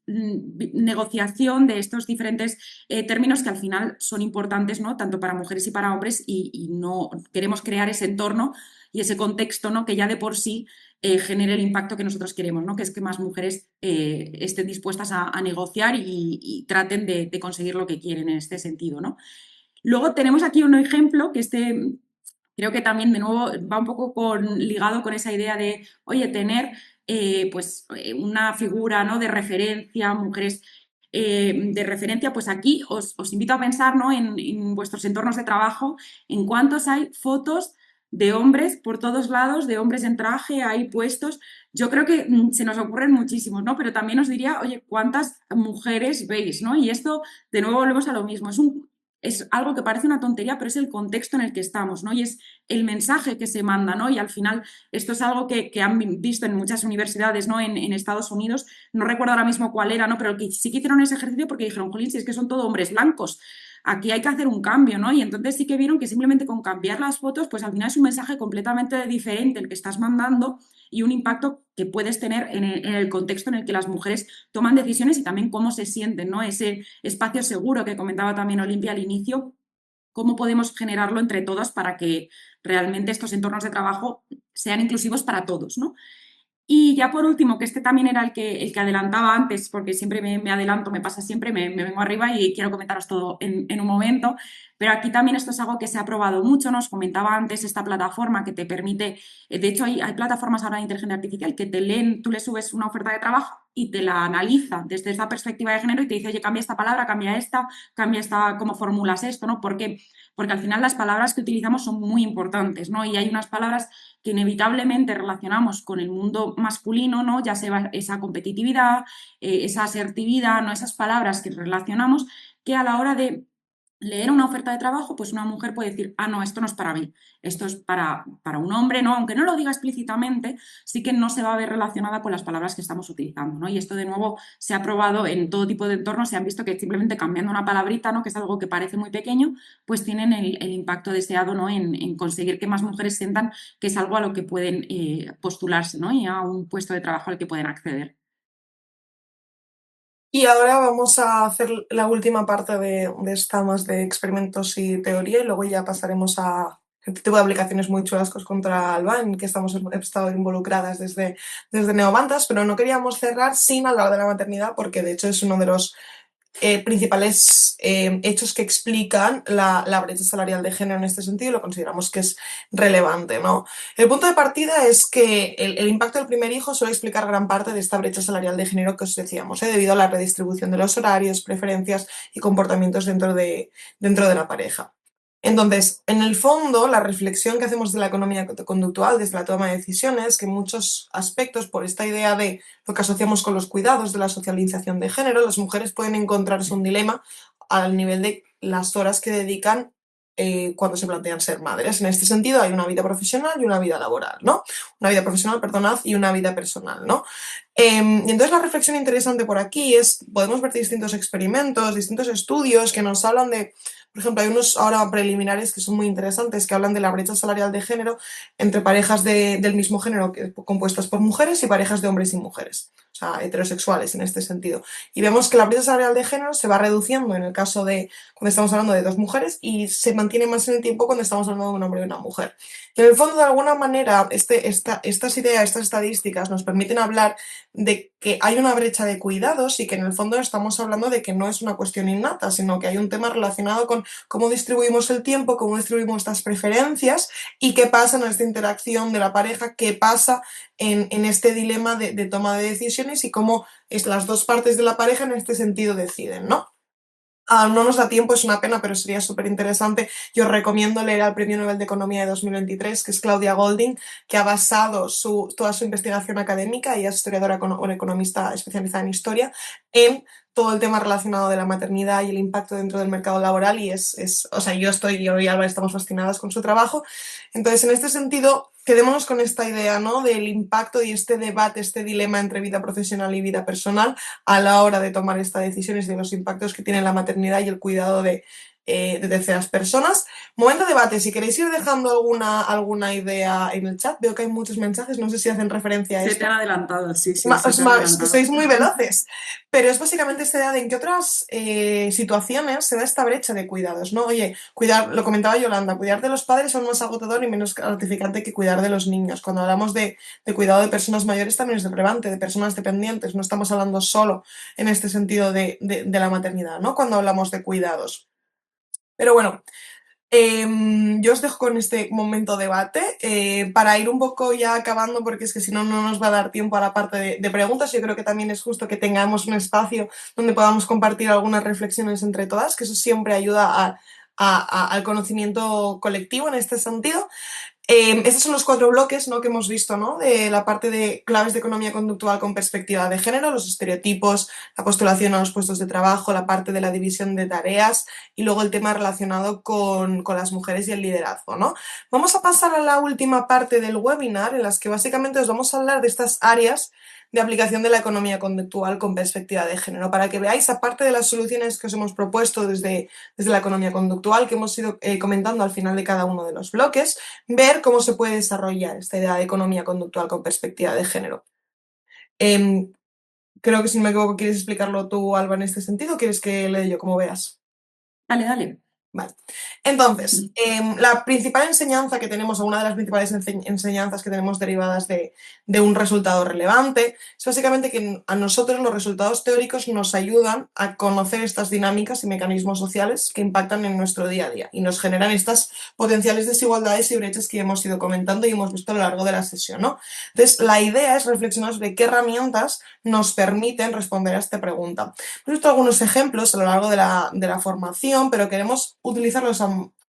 negociación de estos diferentes términos que al final son importantes, ¿no? Tanto para mujeres y para hombres y no queremos crear ese entorno y ese contexto, ¿no? Que ya de por sí genere el impacto que nosotros queremos, ¿no? Que es que más mujeres estén dispuestas a negociar y traten de conseguir lo que quieren en este sentido, ¿no? Luego tenemos aquí un ejemplo que creo que también de nuevo va un poco ligado con esa idea de, oye, tener una figura, ¿no? De referencia, mujeres de referencia, pues aquí os invito a pensar, ¿no? en vuestros entornos de trabajo, en cuántos hay fotos de hombres por todos lados, de hombres en traje, hay puestos. Yo creo que se nos ocurren muchísimos, ¿no? Pero también os diría, oye, ¿cuántas mujeres veis, ¿no? Y esto, de nuevo, volvemos a lo mismo. Es algo que parece una tontería, pero es el contexto en el que estamos, ¿no? Y es el mensaje que se manda, ¿no? Y al final esto es algo que han visto en muchas universidades, ¿no? En Estados Unidos, no recuerdo ahora mismo cuál era, ¿no? Pero que sí que hicieron ese ejercicio porque dijeron, jolín, si es que son todos hombres blancos, aquí hay que hacer un cambio, ¿no? Y entonces sí que vieron que simplemente con cambiar las fotos, pues al final es un mensaje completamente diferente el que estás mandando y un impacto que puedes tener en el contexto en el que las mujeres toman decisiones y también cómo se sienten, ¿no? Ese espacio seguro que comentaba también Olimpia al inicio, cómo podemos generarlo entre todas para que realmente estos entornos de trabajo sean inclusivos para todos, ¿no? Y ya por último, que este también era el que adelantaba antes, porque siempre me adelanto, me pasa siempre, me vengo arriba y quiero comentaros todo en un momento, pero aquí también esto es algo que se ha probado mucho, nos comentaba antes esta plataforma que te permite, de hecho hay plataformas ahora de inteligencia artificial que te leen, tú le subes una oferta de trabajo y te la analiza desde esta perspectiva de género y te dice, oye, cambia esta palabra, cambia esta, ¿cómo formulas esto? ¿No? Porque porque al final las palabras que utilizamos son muy importantes, ¿no? Y hay unas palabras que inevitablemente relacionamos con el mundo masculino, ¿no? Ya sea esa competitividad, esa asertividad, ¿no? Esas palabras que relacionamos que a la hora de leer una oferta de trabajo, pues una mujer puede decir, ah, no, esto no es para mí, esto es para un hombre, ¿no? Aunque no lo diga explícitamente, sí que no se va a ver relacionada con las palabras que estamos utilizando, ¿no? Y esto, de nuevo, se ha probado en todo tipo de entornos, se han visto que simplemente cambiando una palabrita, ¿no? Que es algo que parece muy pequeño, pues tienen el impacto deseado, ¿no? En conseguir que más mujeres sientan que es algo a lo que pueden postularse, ¿no? Y a un puesto de trabajo al que pueden acceder. Y ahora vamos a hacer la última parte de esta más de experimentos y teoría y luego ya pasaremos a este tipo de aplicaciones muy chulas que os contra Alba, en que hemos estado involucradas desde Neovantas, pero no queríamos cerrar sin hablar de la maternidad porque de hecho es uno de los principales hechos que explican la brecha salarial de género en este sentido y lo consideramos que es relevante, ¿no? El punto de partida es que el impacto del primer hijo suele explicar gran parte de esta brecha salarial de género que os decíamos, debido a la redistribución de los horarios, preferencias y comportamientos dentro de la pareja. Entonces, en el fondo, la reflexión que hacemos de la economía conductual desde la toma de decisiones, que en muchos aspectos, por esta idea de lo que asociamos con los cuidados de la socialización de género, las mujeres pueden encontrarse un dilema al nivel de las horas que dedican cuando se plantean ser madres. En este sentido, hay una vida profesional y una vida laboral, ¿no? Una vida profesional, perdonad, y una vida personal, ¿no? Y entonces la reflexión interesante por aquí es, podemos ver distintos experimentos, distintos estudios que nos hablan de, por ejemplo, hay unos ahora preliminares que son muy interesantes, que hablan de la brecha salarial de género entre parejas del mismo género compuestas por mujeres y parejas de hombres y mujeres, o sea, heterosexuales en este sentido. Y vemos que la brecha salarial de género se va reduciendo en el caso de cuando estamos hablando de dos mujeres y se mantiene más en el tiempo cuando estamos hablando de un hombre y una mujer. Y en el fondo, de alguna manera, estas ideas, estas estadísticas nos permiten hablar de que hay una brecha de cuidados y que en el fondo estamos hablando de que no es una cuestión innata, sino que hay un tema relacionado con cómo distribuimos el tiempo, cómo distribuimos estas preferencias y qué pasa en esta interacción de la pareja, qué pasa en este dilema de toma de decisiones y cómo las dos partes de la pareja en este sentido deciden, ¿no? No nos da tiempo, es una pena, pero sería súper interesante. Yo os recomiendo leer al Premio Nobel de Economía de 2023, que es Claudia Golding, que ha basado toda su investigación académica, ella es historiadora o economista especializada en historia, en todo el tema relacionado de la maternidad y el impacto dentro del mercado laboral y o sea, yo y Alba estamos fascinadas con su trabajo. Entonces, en este sentido, quedémonos con esta idea, ¿no? Del impacto y este debate, este dilema entre vida profesional y vida personal a la hora de tomar estas decisiones, de los impactos que tiene la maternidad y el cuidado de terceras personas. Momento de debate, si queréis ir dejando alguna idea en el chat, veo que hay muchos mensajes, no sé si hacen referencia a Se te esto. han adelantado, sí, sí, se te han Es que adelantado. sois muy veloces, pero es básicamente esta idea de en qué otras situaciones se da esta brecha de cuidados, ¿no? Oye, cuidar, lo comentaba Yolanda, cuidar de los padres es más agotador y menos gratificante que cuidar de los niños. Cuando hablamos de cuidado de personas mayores también es relevante, de personas dependientes, no estamos hablando solo en este sentido de la maternidad, ¿no? Cuando hablamos de cuidados. Pero bueno, yo os dejo con este momento debate para ir un poco ya acabando, porque es que si no, no nos va a dar tiempo a la parte de preguntas. Yo creo que también es justo que tengamos un espacio donde podamos compartir algunas reflexiones entre todas, que eso siempre ayuda al conocimiento colectivo en este sentido. Estos son los 4 bloques, ¿no? Que hemos visto, ¿no? De la parte de claves de economía conductual con perspectiva de género, los estereotipos, la postulación a los puestos de trabajo, la parte de la división de tareas y luego el tema relacionado con las mujeres y el liderazgo, ¿no? Vamos a pasar a la última parte del webinar en las que básicamente os vamos a hablar de estas áreas de aplicación de la economía conductual con perspectiva de género, para que veáis, aparte de las soluciones que os hemos propuesto desde la economía conductual, que hemos ido comentando al final de cada uno de los bloques, ver cómo se puede desarrollar esta idea de economía conductual con perspectiva de género. Creo que si no me equivoco, ¿quieres explicarlo tú, Alba, en este sentido o quieres que le dé yo como veas? Dale, dale. Vale. Entonces, la principal enseñanza que tenemos, o una de las principales enseñanzas que tenemos derivadas de un resultado relevante, es básicamente que a nosotros los resultados teóricos nos ayudan a conocer estas dinámicas y mecanismos sociales que impactan en nuestro día a día y nos generan estas potenciales desigualdades y brechas que hemos ido comentando y hemos visto a lo largo de la sesión, ¿no? Entonces, la idea es reflexionar sobre qué herramientas nos permiten responder a esta pregunta. Hemos visto algunos ejemplos a lo largo de la formación, pero queremos utilizarlos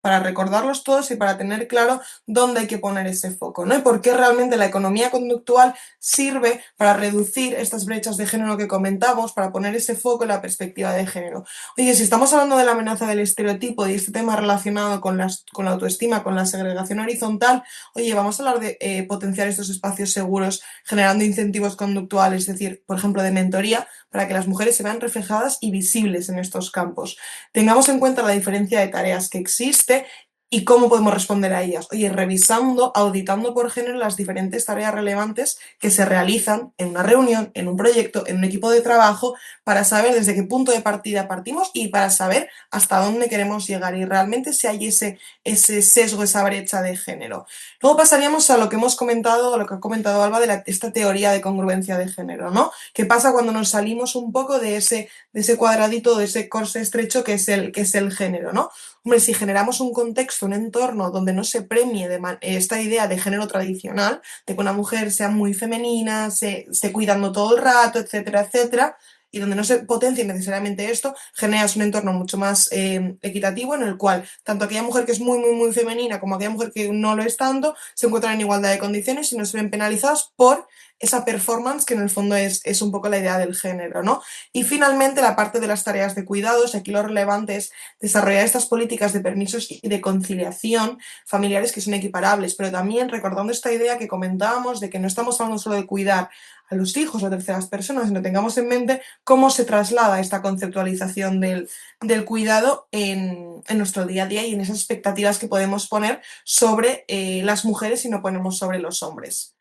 para recordarlos todos y para tener claro dónde hay que poner ese foco, ¿no? Y por qué realmente la economía conductual sirve para reducir estas brechas de género que comentamos, para poner ese foco en la perspectiva de género. Oye, si estamos hablando de la amenaza del estereotipo y este tema relacionado con la autoestima, con la segregación horizontal, oye, vamos a hablar de potenciar estos espacios seguros generando incentivos conductuales, es decir, por ejemplo, de mentoría, para que las mujeres se vean reflejadas y visibles en estos campos. Tengamos en cuenta la diferencia de tareas que existe y cómo podemos responder a ellas. Oye, revisando, auditando por género las diferentes tareas relevantes que se realizan en una reunión, en un proyecto, en un equipo de trabajo, para saber desde qué punto de partida partimos y para saber hasta dónde queremos llegar y realmente si hay ese sesgo, esa brecha de género. Luego pasaríamos a lo que hemos comentado, lo que ha comentado Alba de esta teoría de congruencia de género, ¿no? ¿Qué pasa cuando nos salimos un poco de ese cuadradito, de ese corse estrecho que es el género, ¿no? Hombre, si generamos un contexto, un entorno donde no se premie esta idea de género tradicional, de que una mujer sea muy femenina, se esté cuidando todo el rato, etcétera, etcétera, y donde no se potencie necesariamente esto, generas un entorno mucho más equitativo en el cual tanto aquella mujer que es muy, muy, muy femenina como aquella mujer que no lo es tanto, se encuentran en igualdad de condiciones y no se ven penalizadas por esa performance que en el fondo es un poco la idea del género, ¿no? Y finalmente la parte de las tareas de cuidados, aquí lo relevante es desarrollar estas políticas de permisos y de conciliación familiares que son equiparables, pero también recordando esta idea que comentábamos de que no estamos hablando solo de cuidar a los hijos o a terceras personas, sino tengamos en mente cómo se traslada esta conceptualización del cuidado en nuestro día a día y en esas expectativas que podemos poner sobre las mujeres y no ponemos sobre los hombres.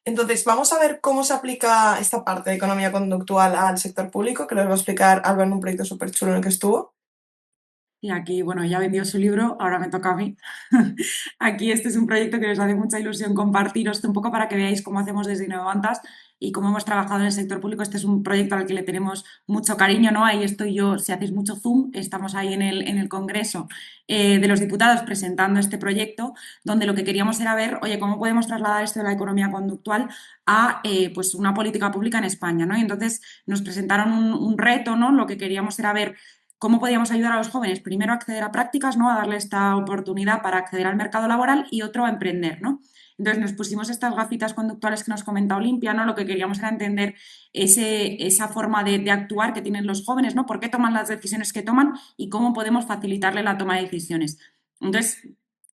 Entonces, vamos a ver cómo se aplica esta parte de economía conductual al sector público, que lo va a explicar Alba en un proyecto súper chulo en el que estuvo. Y aquí, bueno, ya vendió su libro, ahora me toca a mí. Aquí este es un proyecto que nos hace mucha ilusión compartiros un poco para que veáis cómo hacemos desde Innovantas y cómo hemos trabajado en el sector público. Este es un proyecto al que le tenemos mucho cariño, ¿no? Ahí estoy yo, si hacéis mucho Zoom, estamos ahí en el Congreso de los Diputados presentando este proyecto, donde lo que queríamos era ver, oye, cómo podemos trasladar esto de la economía conductual a pues una política pública en España, ¿no? Y entonces nos presentaron un reto, ¿no? Lo que queríamos era ver cómo podíamos ayudar a los jóvenes, primero a acceder a prácticas, ¿no? A darle esta oportunidad para acceder al mercado laboral y otro a emprender, ¿no? Entonces nos pusimos estas gafitas conductuales que nos comenta Olimpia, ¿no? Lo que queríamos era entender esa forma de actuar que tienen los jóvenes, ¿no? ¿Por qué toman las decisiones que toman y cómo podemos facilitarle la toma de decisiones? Entonces,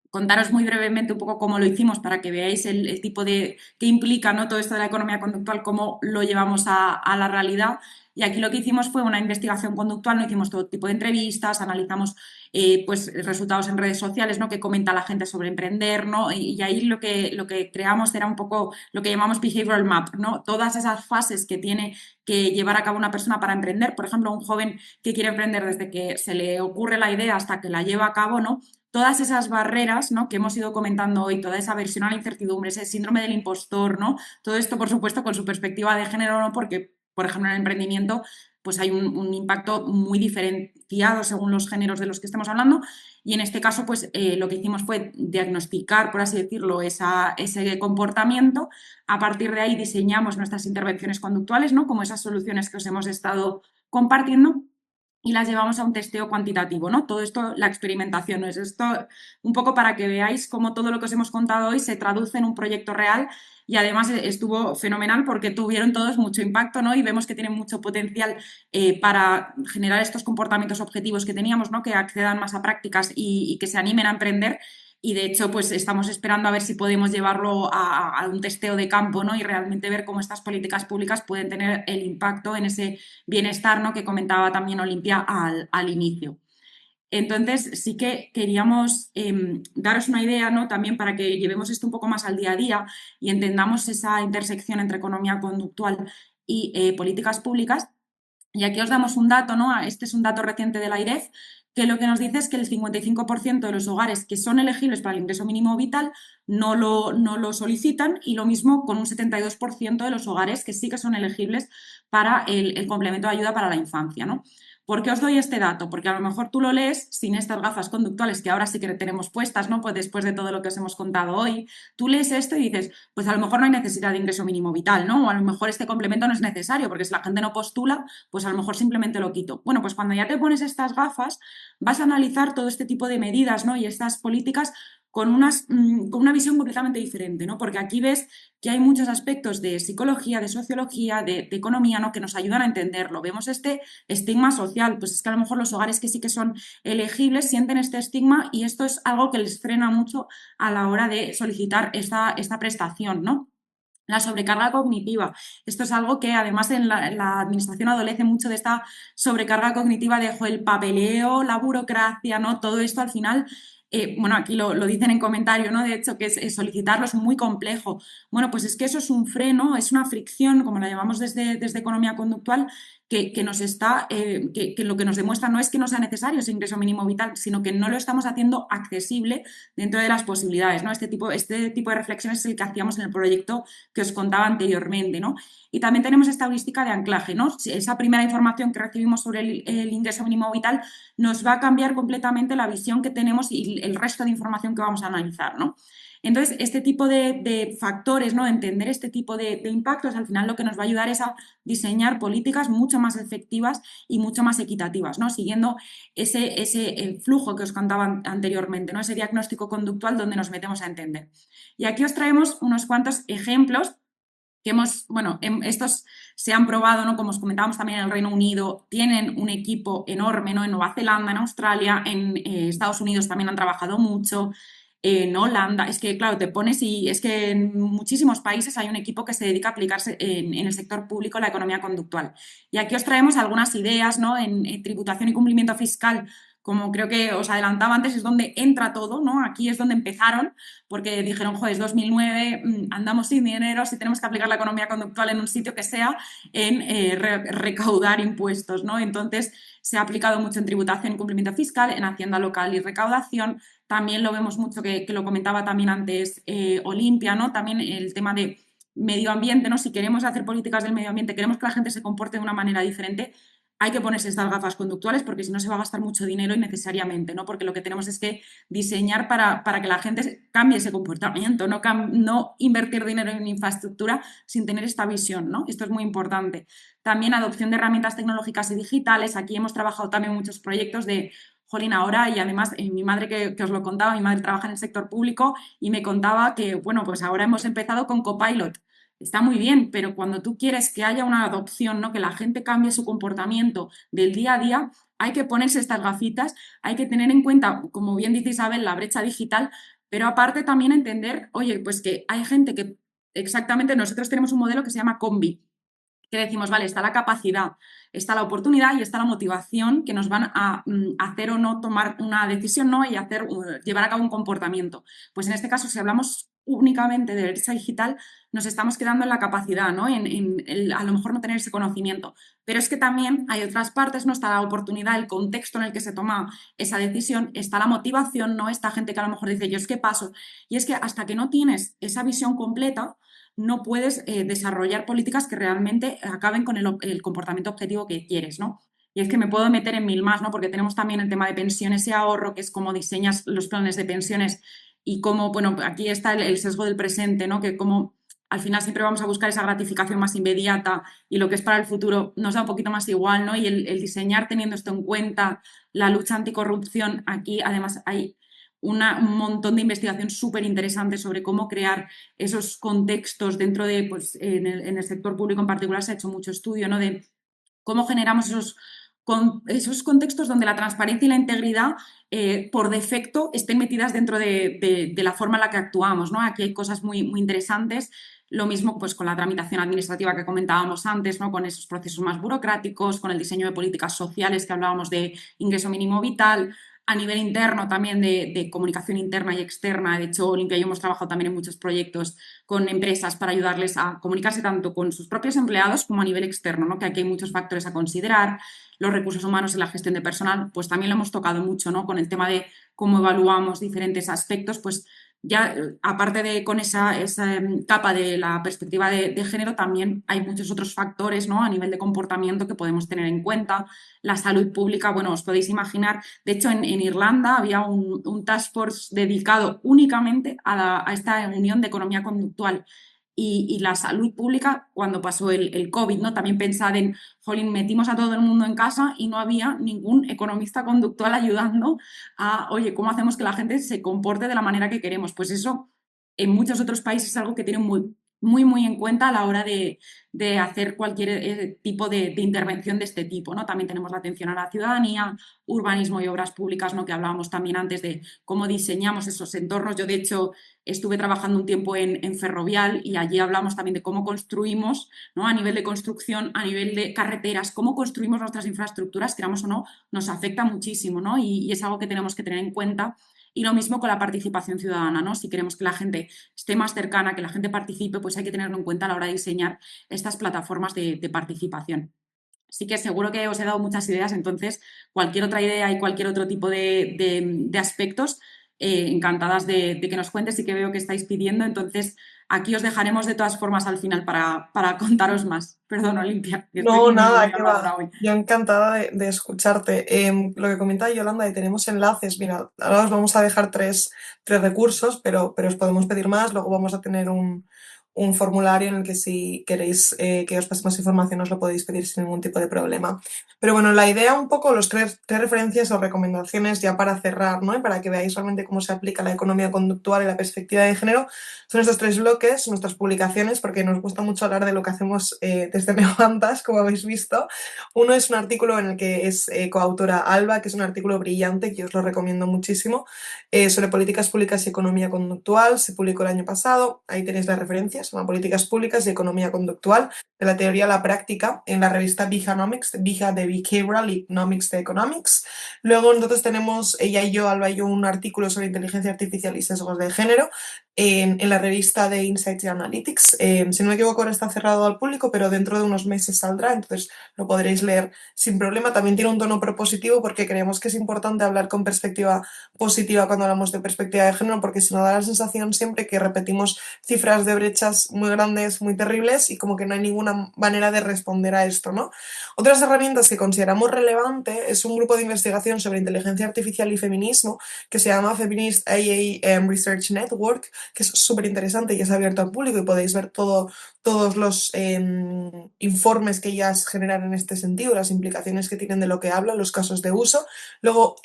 contaros muy brevemente un poco cómo lo hicimos para que veáis el tipo de que implica, ¿no? Todo esto de la economía conductual, cómo lo llevamos a la realidad. Y aquí lo que hicimos fue una investigación conductual, no hicimos todo tipo de entrevistas, analizamos pues, resultados en redes sociales, ¿no? Que comenta la gente sobre emprender, ¿no? Y ahí lo que creamos era un poco lo que llamamos behavioral map, ¿no? Todas esas fases que tiene que llevar a cabo una persona para emprender. Por ejemplo, un joven que quiere emprender desde que se le ocurre la idea hasta que la lleva a cabo, ¿no? Todas esas barreras, ¿no? Que hemos ido comentando hoy, toda esa aversión a la incertidumbre, ese síndrome del impostor, ¿no? Todo esto, por supuesto, con su perspectiva de género, ¿no? Porque, por ejemplo, en el emprendimiento pues hay un impacto muy diferenciado según los géneros de los que estemos hablando y en este caso pues lo que hicimos fue diagnosticar, por así decirlo, ese comportamiento. A partir de ahí diseñamos nuestras intervenciones conductuales, ¿no? Como esas soluciones que os hemos estado compartiendo y las llevamos a un testeo cuantitativo, ¿no? Todo esto, la experimentación, ¿no? Es esto un poco para que veáis cómo todo lo que os hemos contado hoy se traduce en un proyecto real y además estuvo fenomenal porque tuvieron todos mucho impacto, ¿no? Y vemos que tienen mucho potencial para generar estos comportamientos objetivos que teníamos, ¿no? Que accedan más a prácticas y que se animen a emprender. Y de hecho, pues estamos esperando a ver si podemos llevarlo a un testeo de campo, ¿no? Y realmente ver cómo estas políticas públicas pueden tener el impacto en ese bienestar, ¿no? Que comentaba también Olimpia al inicio. Entonces, sí que queríamos daros una idea, ¿no? También para que llevemos esto un poco más al día a día y entendamos esa intersección entre economía conductual y políticas públicas. Y aquí os damos un dato, ¿no? Este es un dato reciente de la AIREF, que lo que nos dice es que el 55% de los hogares que son elegibles para el ingreso mínimo vital no lo solicitan y lo mismo con un 72% de los hogares que sí que son elegibles para el complemento de ayuda para la infancia, ¿no? ¿Por qué os doy este dato? Porque a lo mejor tú lo lees sin estas gafas conductuales que ahora sí que tenemos puestas, ¿no? Pues después de todo lo que os hemos contado hoy, tú lees esto y dices, pues a lo mejor no hay necesidad de ingreso mínimo vital, ¿no? O a lo mejor este complemento no es necesario, porque si la gente no postula, pues a lo mejor simplemente lo quito. Bueno, pues cuando ya te pones estas gafas, vas a analizar todo este tipo de medidas, ¿no? Y estas políticas con una visión completamente diferente, ¿no? Porque aquí ves que hay muchos aspectos de psicología, de sociología, de economía, ¿no? Que nos ayudan a entenderlo. Vemos este estigma social, pues es que a lo mejor los hogares que sí que son elegibles sienten este estigma y esto es algo que les frena mucho a la hora de solicitar esta prestación, ¿no? La sobrecarga cognitiva. Esto es algo que además en la administración adolece mucho de esta sobrecarga cognitiva de el papeleo, la burocracia, ¿no? Todo esto al final, bueno, aquí lo dicen en comentario, ¿no? De hecho, que es solicitarlo es muy complejo. Bueno, pues es que eso es un freno, es una fricción, como la llamamos desde economía conductual, que nos está, que lo que nos demuestra no es que no sea necesario ese ingreso mínimo vital, sino que no lo estamos haciendo accesible dentro de las posibilidades, ¿no? Este tipo de reflexiones es el que hacíamos en el proyecto que os contaba anteriormente, ¿no? Y también tenemos esta heurística de anclaje, ¿no? Esa primera información que recibimos sobre el ingreso mínimo vital nos va a cambiar completamente la visión que tenemos y el resto de información que vamos a analizar, ¿no? Entonces, este tipo de factores, ¿no? Entender este tipo de impactos, al final lo que nos va a ayudar es a diseñar políticas mucho más efectivas y mucho más equitativas, ¿no? Siguiendo el flujo que os contaba anteriormente, ¿no? Ese diagnóstico conductual donde nos metemos a entender. Y aquí os traemos unos cuantos ejemplos que estos se han probado, ¿no? Como os comentábamos también en el Reino Unido, tienen un equipo enorme, ¿no? En Nueva Zelanda, en Australia, en Estados Unidos también han trabajado mucho, en Holanda, es que claro, te pones y es que en muchísimos países hay un equipo que se dedica a aplicarse en el sector público la economía conductual. Y aquí os traemos algunas ideas, ¿no? En tributación y cumplimiento fiscal, como creo que os adelantaba antes, es donde entra todo, ¿no? Aquí es donde empezaron, porque dijeron, joder, es 2009, andamos sin dinero, si tenemos que aplicar la economía conductual en un sitio que sea, en recaudar impuestos, ¿no? Entonces, se ha aplicado mucho en tributación y cumplimiento fiscal, en hacienda local y recaudación. También lo vemos mucho, que lo comentaba también antes Olimpia, ¿no? También el tema de medio ambiente, ¿no? Si queremos hacer políticas del medio ambiente, queremos que la gente se comporte de una manera diferente, hay que ponerse estas gafas conductuales porque si no se va a gastar mucho dinero innecesariamente, ¿no? Porque lo que tenemos es que diseñar para que la gente cambie ese comportamiento, no invertir dinero en infraestructura sin tener esta visión, ¿no? Esto es muy importante. También adopción de herramientas tecnológicas y digitales. Aquí hemos trabajado también muchos proyectos de jolín, ahora, y además mi madre que os lo contaba, mi madre trabaja en el sector público y me contaba que, bueno, pues ahora hemos empezado con Copilot. Está muy bien, pero cuando tú quieres que haya una adopción, ¿no? Que la gente cambie su comportamiento del día a día, hay que ponerse estas gafitas, hay que tener en cuenta, como bien dice Isabel, la brecha digital, pero aparte también entender, oye, pues que hay gente que exactamente, nosotros tenemos un modelo que se llama Combi, que decimos, vale, está la capacidad, está la oportunidad y está la motivación que nos van a hacer o no tomar una decisión, ¿no? Y llevar a cabo un comportamiento. Pues en este caso, si hablamos únicamente de brecha digital, nos estamos quedando en la capacidad, ¿no? A lo mejor no tener ese conocimiento. Pero es que también hay otras partes, ¿no? Está la oportunidad, el contexto en el que se toma esa decisión, está la motivación, ¿no? Esta gente que a lo mejor dice, yo es que paso. Y es que hasta que no tienes esa visión completa, no puedes desarrollar políticas que realmente acaben con el comportamiento objetivo que quieres, ¿no? Y es que me puedo meter en mil más, ¿no? Porque tenemos también el tema de pensiones y ahorro, que es cómo diseñas los planes de pensiones y cómo, bueno, aquí está el sesgo del presente, ¿no? Que como al final siempre vamos a buscar esa gratificación más inmediata y lo que es para el futuro nos da un poquito más igual, ¿no? Y el diseñar teniendo esto en cuenta, la lucha anticorrupción, aquí además hay un montón de investigación súper interesante sobre cómo crear esos contextos dentro de, pues, en el sector público en particular se ha hecho mucho estudio, ¿no? De cómo generamos esos contextos donde la transparencia y la integridad por defecto estén metidas dentro de la forma en la que actuamos, ¿no? Aquí hay cosas muy, muy interesantes. Lo mismo pues, con la tramitación administrativa que comentábamos antes, ¿no? Con esos procesos más burocráticos, con el diseño de políticas sociales que hablábamos de ingreso mínimo vital, a nivel interno también de comunicación interna y externa. De hecho, Olimpia y yo hemos trabajado también en muchos proyectos con empresas para ayudarles a comunicarse tanto con sus propios empleados como a nivel externo, ¿no? Que aquí hay muchos factores a considerar. Los recursos humanos y la gestión de personal, pues también lo hemos tocado mucho, ¿no? Con el tema de cómo evaluamos diferentes aspectos, pues ya, aparte de con esa capa de la perspectiva de género, también hay muchos otros factores, ¿no? A nivel de comportamiento que podemos tener en cuenta. La salud pública, bueno, os podéis imaginar, de hecho en Irlanda había un task force dedicado únicamente a esta unión de economía conductual y la salud pública cuando pasó el COVID, ¿no? También pensad en, jolín, metimos a todo el mundo en casa y no había ningún economista conductual ayudando a, oye, ¿cómo hacemos que la gente se comporte de la manera que queremos? Pues eso en muchos otros países es algo que tienen muy en cuenta a la hora de hacer cualquier tipo de intervención de este tipo, ¿no? También tenemos la atención a la ciudadanía, urbanismo y obras públicas, ¿no? Que hablábamos también antes de cómo diseñamos esos entornos. Yo, de hecho, estuve trabajando un tiempo en Ferrovial y allí hablamos también de cómo construimos, ¿no? A nivel de construcción, a nivel de carreteras, cómo construimos nuestras infraestructuras, queramos o no, nos afecta muchísimo, ¿no? Y es algo que tenemos que tener en cuenta. Y lo mismo con la participación ciudadana, ¿no? Si queremos que la gente esté más cercana, que la gente participe, pues hay que tenerlo en cuenta a la hora de diseñar estas plataformas de participación. Así que seguro que os he dado muchas ideas, entonces cualquier otra idea y cualquier otro tipo de aspectos, encantadas de que nos cuentes y que veo que estáis pidiendo, entonces aquí os dejaremos de todas formas al final para contaros más. Perdón, Olimpia, que estoy No, muy nada, que habladora va. hoy. Yo encantada de escucharte. Lo que comentaba Yolanda, de tenemos enlaces. Mira, ahora os vamos a dejar tres recursos, pero os podemos pedir más. Luego vamos a tener un formulario en el que si queréis que os pase más información os lo podéis pedir sin ningún tipo de problema. Pero bueno, la idea un poco, los tres referencias o recomendaciones ya para cerrar, ¿no? Y para que veáis realmente cómo se aplica la economía conductual y la perspectiva de género, son estos tres bloques, nuestras publicaciones, porque nos gusta mucho hablar de lo que hacemos desde Neobantas, como habéis visto. Uno es un artículo en el que es coautora Alba, que es un artículo brillante que os lo recomiendo muchísimo, sobre políticas públicas y economía conductual. Se publicó el año pasado, ahí tenéis las referencias, se llama Políticas Públicas y Economía Conductual, de la teoría a la práctica, en la revista Behanomics, Beha de Behavioral y Economics de Economics. Luego nosotros tenemos, ella y yo, Alba y yo, un artículo sobre inteligencia artificial y sesgos de género, en la revista de Insights y Analytics. Si no me equivoco, ahora está cerrado al público, pero dentro de unos meses saldrá, entonces lo podréis leer sin problema. También tiene un tono propositivo porque creemos que es importante hablar con perspectiva positiva cuando hablamos de perspectiva de género, porque si no da la sensación siempre que repetimos cifras de brechas muy grandes, muy terribles y como que no hay ninguna manera de responder a esto, ¿no? Otras herramientas que consideramos relevante es un grupo de investigación sobre inteligencia artificial y feminismo que se llama Feminist AI Research Network, que es súper interesante y es abierto al público y podéis ver todos los informes que ellas generan en este sentido, las implicaciones que tienen de lo que hablan, los casos de uso. Luego,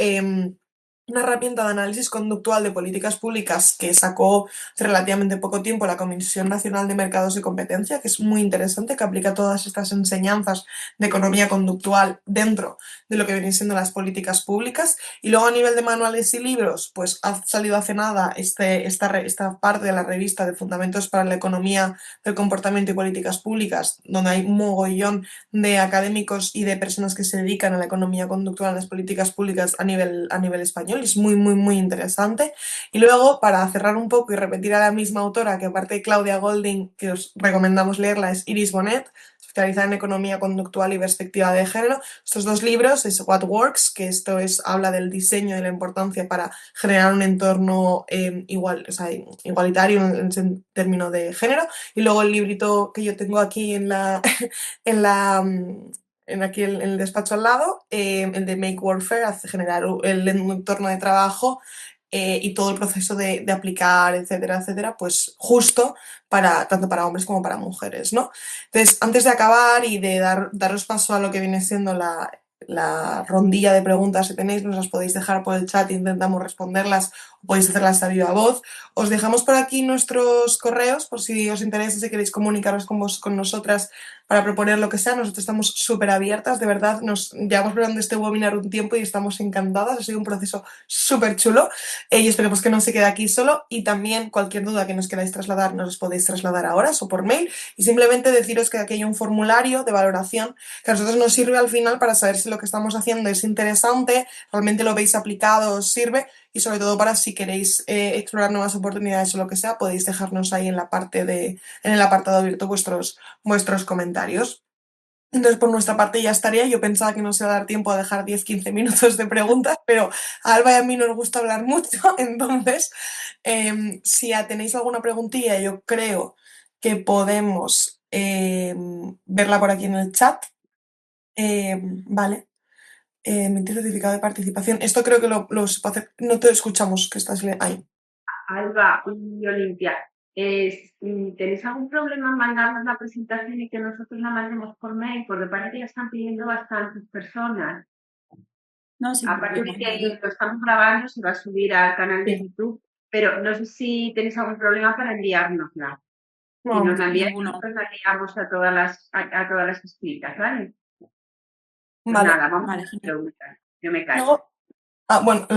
una herramienta de análisis conductual de políticas públicas que sacó hace relativamente poco tiempo la Comisión Nacional de Mercados y Competencia, que es muy interesante, que aplica todas estas enseñanzas de economía conductual dentro de lo que vienen siendo las políticas públicas. Y luego a nivel de manuales y libros, pues ha salido hace nada esta parte de la revista de Fundamentos para la Economía del Comportamiento y Políticas Públicas, donde hay un mogollón de académicos y de personas que se dedican a la economía conductual, a las políticas públicas a nivel español. Es muy interesante. Y luego, para cerrar un poco y repetir a la misma autora, que aparte de Claudia Golding, que os recomendamos leerla, es Iris Bonet, especializada en economía conductual y perspectiva de género. Estos dos libros es What Works, que esto habla del diseño y la importancia para generar un entorno igual, o sea, igualitario en términos de género. Y luego el librito que yo tengo aquí en la, en la aquí en el despacho al lado, el de Make Warfare, hace generar el entorno de trabajo y todo el proceso de aplicar, etcétera, pues justo para, tanto para hombres como para mujeres, ¿no? Entonces, antes de acabar y de daros paso a lo que viene siendo la rondilla de preguntas que tenéis, nos las podéis dejar por el chat e intentamos responderlas, o podéis hacerlas a viva voz. Os dejamos por aquí nuestros correos, por si os interesa, si queréis comunicaros con nosotras para proponer lo que sea. Nosotros estamos súper abiertas, de verdad, nos llevamos preparando este webinar un tiempo y estamos encantadas, ha sido un proceso súper chulo y esperemos que no se quede aquí solo. Y también cualquier duda que nos queráis trasladar, nos los podéis trasladar ahora o por mail, y simplemente deciros que aquí hay un formulario de valoración que a nosotros nos sirve al final para saber si lo que estamos haciendo es interesante, realmente lo veis aplicado, os sirve, y sobre todo para si queréis explorar nuevas oportunidades o lo que sea, podéis dejarnos ahí en el apartado abierto vuestros comentarios. Entonces, por nuestra parte ya estaría. Yo pensaba que nos iba a dar tiempo a dejar 10-15 minutos de preguntas, pero a Alba y a mí nos gusta hablar mucho. Entonces, si tenéis alguna preguntilla, yo creo que podemos verla por aquí en el chat. Vale. Emitir certificado de participación. Esto creo que lo se puede hacer. No te escuchamos, que estás ahí. Alba y Olimpia, ¿tenéis algún problema en mandarnos la presentación y que nosotros la mandemos por mail? Porque parece que ya están pidiendo bastantes personas. No, sin Aparte de problema. que lo estamos grabando, se va a subir al canal de Sí. YouTube, pero no sé si tenéis algún problema para enviárnosla. Si No, nos la enviáis, ninguno. nosotros la enviamos a todas las escritas, ¿vale? Pues vale. nada, vamos a Vale, las genial. preguntas. Yo me callo. Luego, bueno,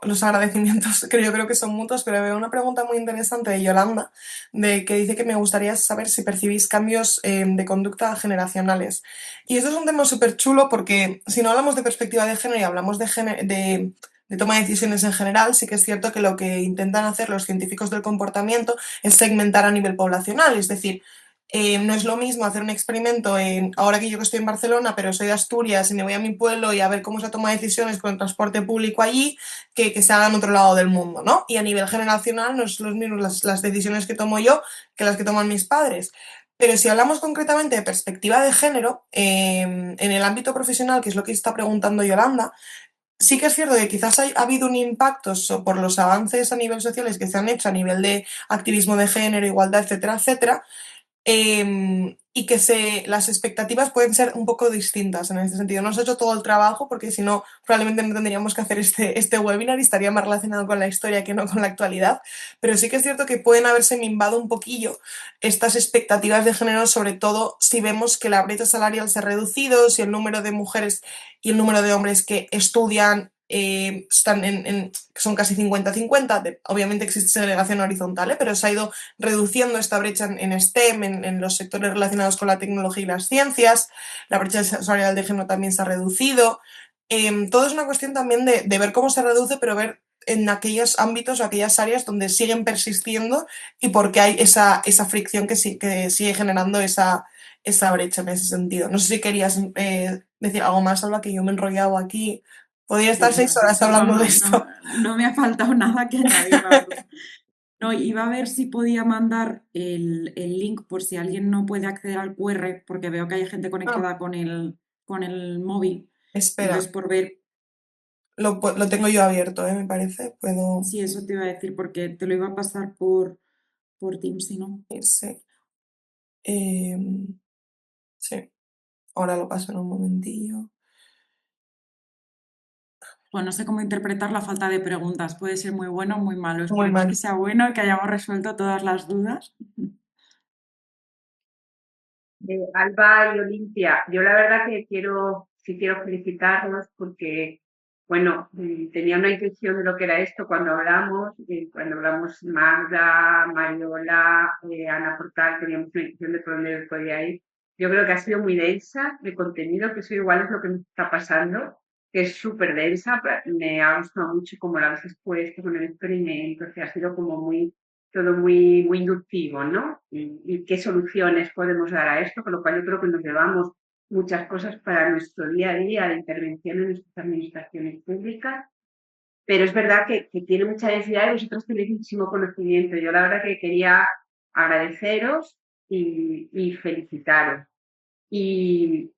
los agradecimientos que yo creo que son mutuos, pero veo una pregunta muy interesante de Yolanda, que dice que me gustaría saber si percibís cambios de conducta generacionales. Y eso es un tema súper chulo porque si no hablamos de perspectiva de género y hablamos de toma de decisiones en general, sí que es cierto que lo que intentan hacer los científicos del comportamiento es segmentar a nivel poblacional, es decir, no es lo mismo hacer un experimento ahora que yo que estoy en Barcelona, pero soy de Asturias y me voy a mi pueblo y a ver cómo se toma decisiones con el transporte público allí, que se haga en otro lado del mundo, ¿no? Y a nivel generacional no es lo mismo las decisiones que tomo yo que las que toman mis padres. Pero si hablamos concretamente de perspectiva de género, en el ámbito profesional, que es lo que está preguntando Yolanda, sí que es cierto que quizás ha habido un impacto por los avances a nivel sociales que se han hecho a nivel de activismo de género, igualdad, etcétera, etcétera, y que las expectativas pueden ser un poco distintas en este sentido. No os he hecho todo el trabajo porque si no, probablemente no tendríamos que hacer este webinar y estaría más relacionado con la historia que no con la actualidad. Pero sí que es cierto que pueden haberse minvado un poquillo estas expectativas de género, sobre todo si vemos que la brecha salarial se ha reducido, si el número de mujeres y el número de hombres que estudian están son casi 50-50. Obviamente existe segregación horizontal, pero se ha ido reduciendo esta brecha en STEM, en los sectores relacionados con la tecnología y las ciencias. La brecha salarial de género también se ha reducido. Todo es una cuestión también de ver cómo se reduce, pero ver en aquellos ámbitos o aquellas áreas donde siguen persistiendo y porque hay esa fricción que sigue generando esa brecha en ese sentido. No sé si querías decir algo más, Alba, que yo me he enrollado aquí. Podría estar Sí, 6 horas no, hablando de no, no, esto. no me ha faltado nada que añadir, la verdad. No, iba a ver si podía mandar el link por si alguien no puede acceder al QR, porque veo que hay gente Ah, conectada con el móvil. espera, Entonces, por ver lo tengo yo abierto, me parece. Puedo. si eso te iba a decir, porque te lo iba a pasar por Teams, si no. Sí. Sí, ahora lo paso en un momentillo. Pues no sé cómo interpretar la falta de preguntas. Puede ser muy bueno o muy malo. Muy Esperemos que mal. sea bueno y que hayamos resuelto todas las dudas. Alba y Olimpia, yo la verdad que sí quiero felicitarlos porque, bueno, tenía una intuición de lo que era esto cuando hablamos Magda, Mariola, Ana Portal, teníamos una intuición de por dónde podía ir. Yo creo que ha sido muy densa de contenido, que eso igual es lo que nos está pasando, que es súper densa. Me ha gustado mucho cómo la habéis expuesto con el experimento, que ha sido como todo muy inductivo, ¿no? Y qué soluciones podemos dar a esto, con lo cual yo creo que nos llevamos muchas cosas para nuestro día a día de intervención en nuestras administraciones públicas, pero es verdad que tiene mucha densidad y vosotros tenéis muchísimo conocimiento. Yo la verdad que quería agradeceros y felicitaros. Y,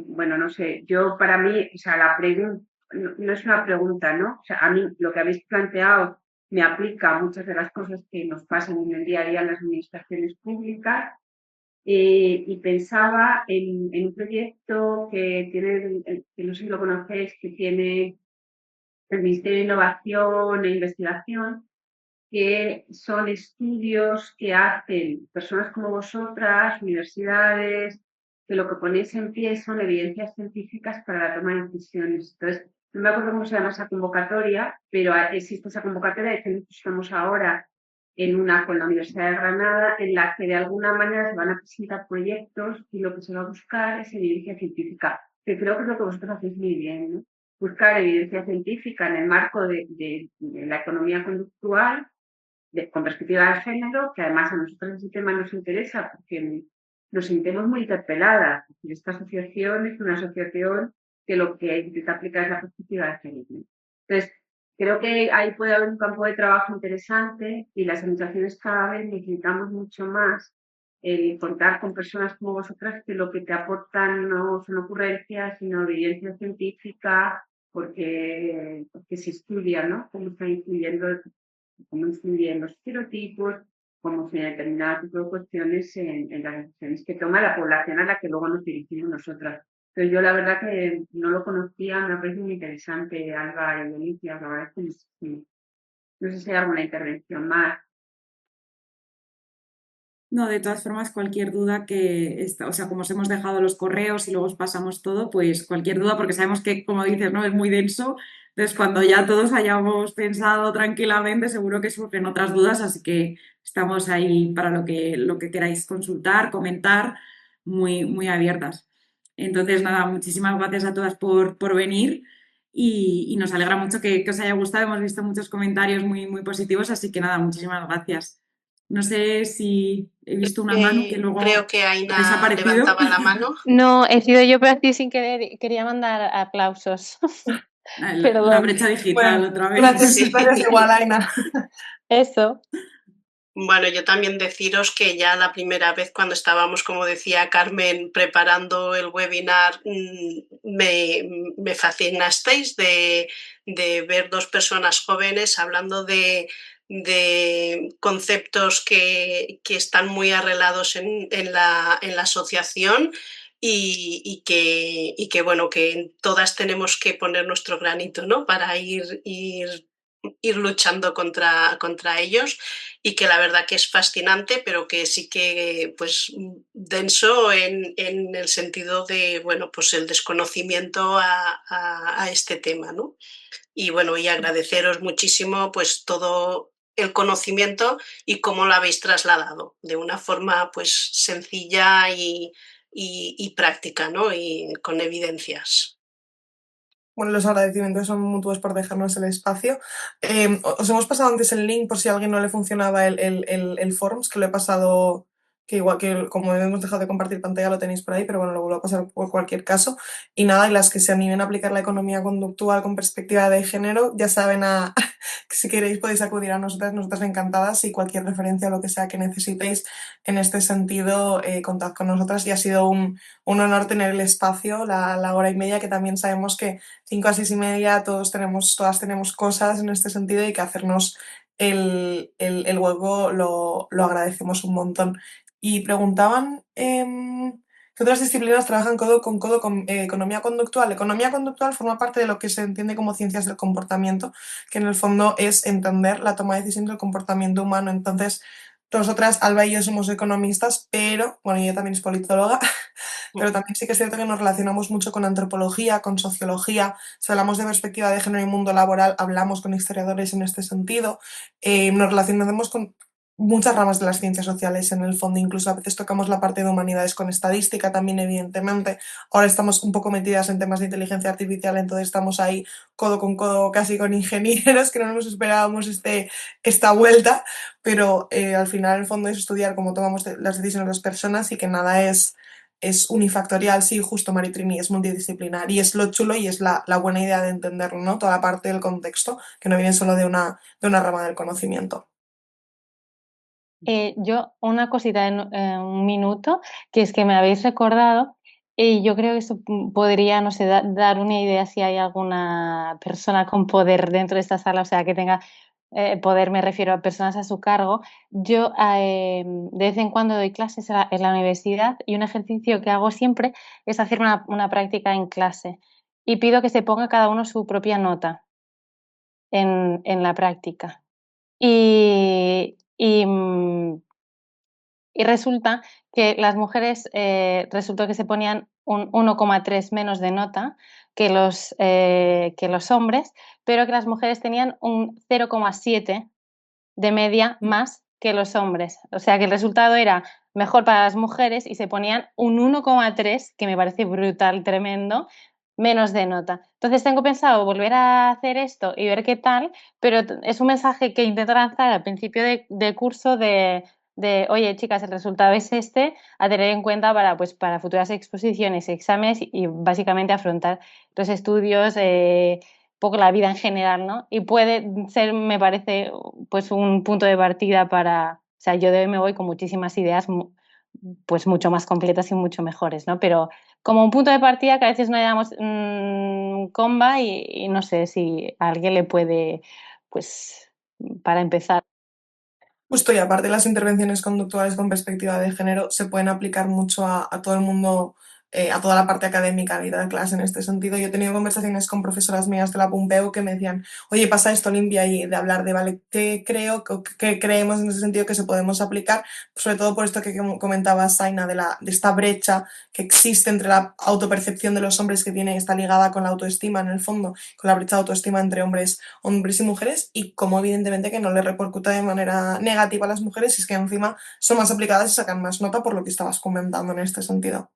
bueno, no sé, yo para mí, o sea, la pregunta no es una pregunta, ¿no? O sea, a mí lo que habéis planteado me aplica a muchas de las cosas que nos pasan en el día a día en las administraciones públicas. Y pensaba en un proyecto que tiene, que no sé si lo conocéis, que tiene el Ministerio de Innovación e Investigación, que son estudios que hacen personas como vosotras, universidades, que lo que ponéis en pie son evidencias científicas para la toma de decisiones. Entonces, no me acuerdo cómo se llama esa convocatoria, pero existe esa convocatoria. De hecho, estamos ahora en una con la Universidad de Granada, en la que de alguna manera se van a presentar proyectos y lo que se va a buscar es evidencia científica, que creo que es lo que vosotros hacéis muy bien, ¿no? Buscar evidencia científica en el marco de la economía conductual con perspectiva de género, que además a nosotros ese tema nos interesa porque nos sentimos muy interpeladas. Esta asociación es una asociación que lo que intenta aplicar es la perspectiva de género. Entonces, creo que ahí puede haber un campo de trabajo interesante y las administraciones cada vez necesitamos mucho más contar con personas como vosotras que lo que te aportan no son ocurrencias, sino evidencia científica, porque se estudia, ¿no? Cómo influyen los estereotipos, cómo se determinado tipo de cuestiones en las decisiones que toma la población a la que luego nos dirigimos nosotras. Entonces yo la verdad que no lo conocía, me parece muy interesante, Alba y Alicia, la verdad es que sí. No sé si hay alguna intervención más. No, de todas formas, cualquier duda o sea, como os hemos dejado los correos y luego os pasamos todo, pues cualquier duda, porque sabemos que, como dices, ¿no? Es muy denso. Entonces, cuando ya todos hayamos pensado tranquilamente, seguro que surgen otras dudas, así que estamos ahí para lo que queráis consultar, comentar, muy, muy abiertas. Entonces, nada, muchísimas gracias a todas por venir y nos alegra mucho que os haya gustado. Hemos visto muchos comentarios muy, muy positivos, así que nada, muchísimas gracias. No sé si he visto una mano que Creo luego que ha Aina desaparecido. levantaba la mano. No, he sido yo, pero así sin querer quería mandar aplausos. La Perdón. brecha digital Bueno, otra gracias, vez. Sí. gracias igual, Aina. Eso. Bueno, yo también deciros que ya la primera vez cuando estábamos, como decía Carmen, preparando el webinar, me fascinasteis de ver dos personas jóvenes hablando de conceptos que están muy arrelados en la asociación y que, bueno, que todas tenemos que poner nuestro granito, ¿no? Para ir luchando contra ellos, y que la verdad que es fascinante, pero que sí que pues denso en el sentido de, bueno, pues el desconocimiento a este tema, ¿no? Y bueno, y agradeceros muchísimo pues todo el conocimiento y cómo lo habéis trasladado de una forma pues sencilla y práctica, ¿no? Y con evidencias. Bueno, los agradecimientos son mutuos por dejarnos el espacio. Os hemos pasado antes el link por si a alguien no le funcionaba el Forms, que lo he pasado, que igual que como hemos dejado de compartir pantalla lo tenéis por ahí, pero bueno, lo vuelvo a pasar por cualquier caso. Y nada, y las que se animen a aplicar la economía conductual con perspectiva de género, ya saben que si queréis podéis acudir a nosotras encantadas, y cualquier referencia o lo que sea que necesitéis en este sentido, contad con nosotras, y ha sido un honor tener el espacio, la hora y media, que también sabemos que 5 a 6 y media todas tenemos cosas en este sentido, y que hacernos el hueco lo agradecemos un montón. Y preguntaban qué otras disciplinas trabajan codo con codo con economía conductual. Economía conductual forma parte de lo que se entiende como ciencias del comportamiento, que en el fondo es entender la toma de decisiones del comportamiento humano. Entonces, nosotras, Alba y yo, somos economistas, pero, bueno, ella también es politóloga, pero también sí que es cierto que nos relacionamos mucho con antropología, con sociología. Si hablamos de perspectiva de género y mundo laboral, hablamos con historiadores en este sentido. Nos relacionamos con muchas ramas de las ciencias sociales en el fondo, incluso a veces tocamos la parte de humanidades con estadística también, evidentemente. Ahora estamos un poco metidas en temas de inteligencia artificial, entonces estamos ahí codo con codo, casi con ingenieros, que no nos esperábamos esta vuelta, pero al final, en el fondo, es estudiar cómo tomamos las decisiones las personas, y que nada es unifactorial. Sí, justo, Maritrini, es multidisciplinar, y es lo chulo y es la buena idea de entenderlo, ¿no? Toda la parte del contexto, que no viene solo de una rama del conocimiento. Yo, una cosita en un minuto, que es que me habéis recordado, y yo creo que eso podría, no sé, dar una idea si hay alguna persona con poder dentro de esta sala, o sea, que tenga poder, me refiero a personas a su cargo. Yo de vez en cuando doy clases en la universidad, y un ejercicio que hago siempre es hacer una práctica en clase, y pido que se ponga cada uno su propia nota en la práctica. Y resulta que las mujeres resultó que se ponían un 1,3 menos de nota que los hombres, pero que las mujeres tenían un 0,7 de media más que los hombres. O sea que el resultado era mejor para las mujeres y se ponían un 1,3, que me parece brutal, tremendo, menos de nota. Entonces tengo pensado volver a hacer esto y ver qué tal, pero es un mensaje que intento lanzar al principio de curso de de, oye, chicas, el resultado es este, a tener en cuenta para futuras exposiciones, exámenes y básicamente afrontar los estudios, poco la vida en general, ¿no? Y puede ser, me parece, pues un punto de partida para, o sea, yo de hoy me voy con muchísimas ideas pues mucho más completas y mucho mejores, ¿no? Pero como un punto de partida que a veces no le damos comba y no sé si a alguien le puede, pues, para empezar. Justo, y aparte las intervenciones conductuales con perspectiva de género se pueden aplicar mucho a todo el mundo, a toda la parte académica y de la clase en este sentido. Yo he tenido conversaciones con profesoras mías de la Pompeu que me decían, oye, pasa esto, Olimpia, y de hablar de, vale, qué creo, qué creemos en ese sentido que se podemos aplicar, sobre todo por esto que comentaba Zaina, de esta brecha que existe entre la autopercepción de los hombres que tiene, está ligada con la autoestima en el fondo, con la brecha de autoestima entre hombres y mujeres, y cómo evidentemente que no le repercuta de manera negativa a las mujeres, y es que encima son más aplicadas y sacan más nota por lo que estabas comentando en este sentido.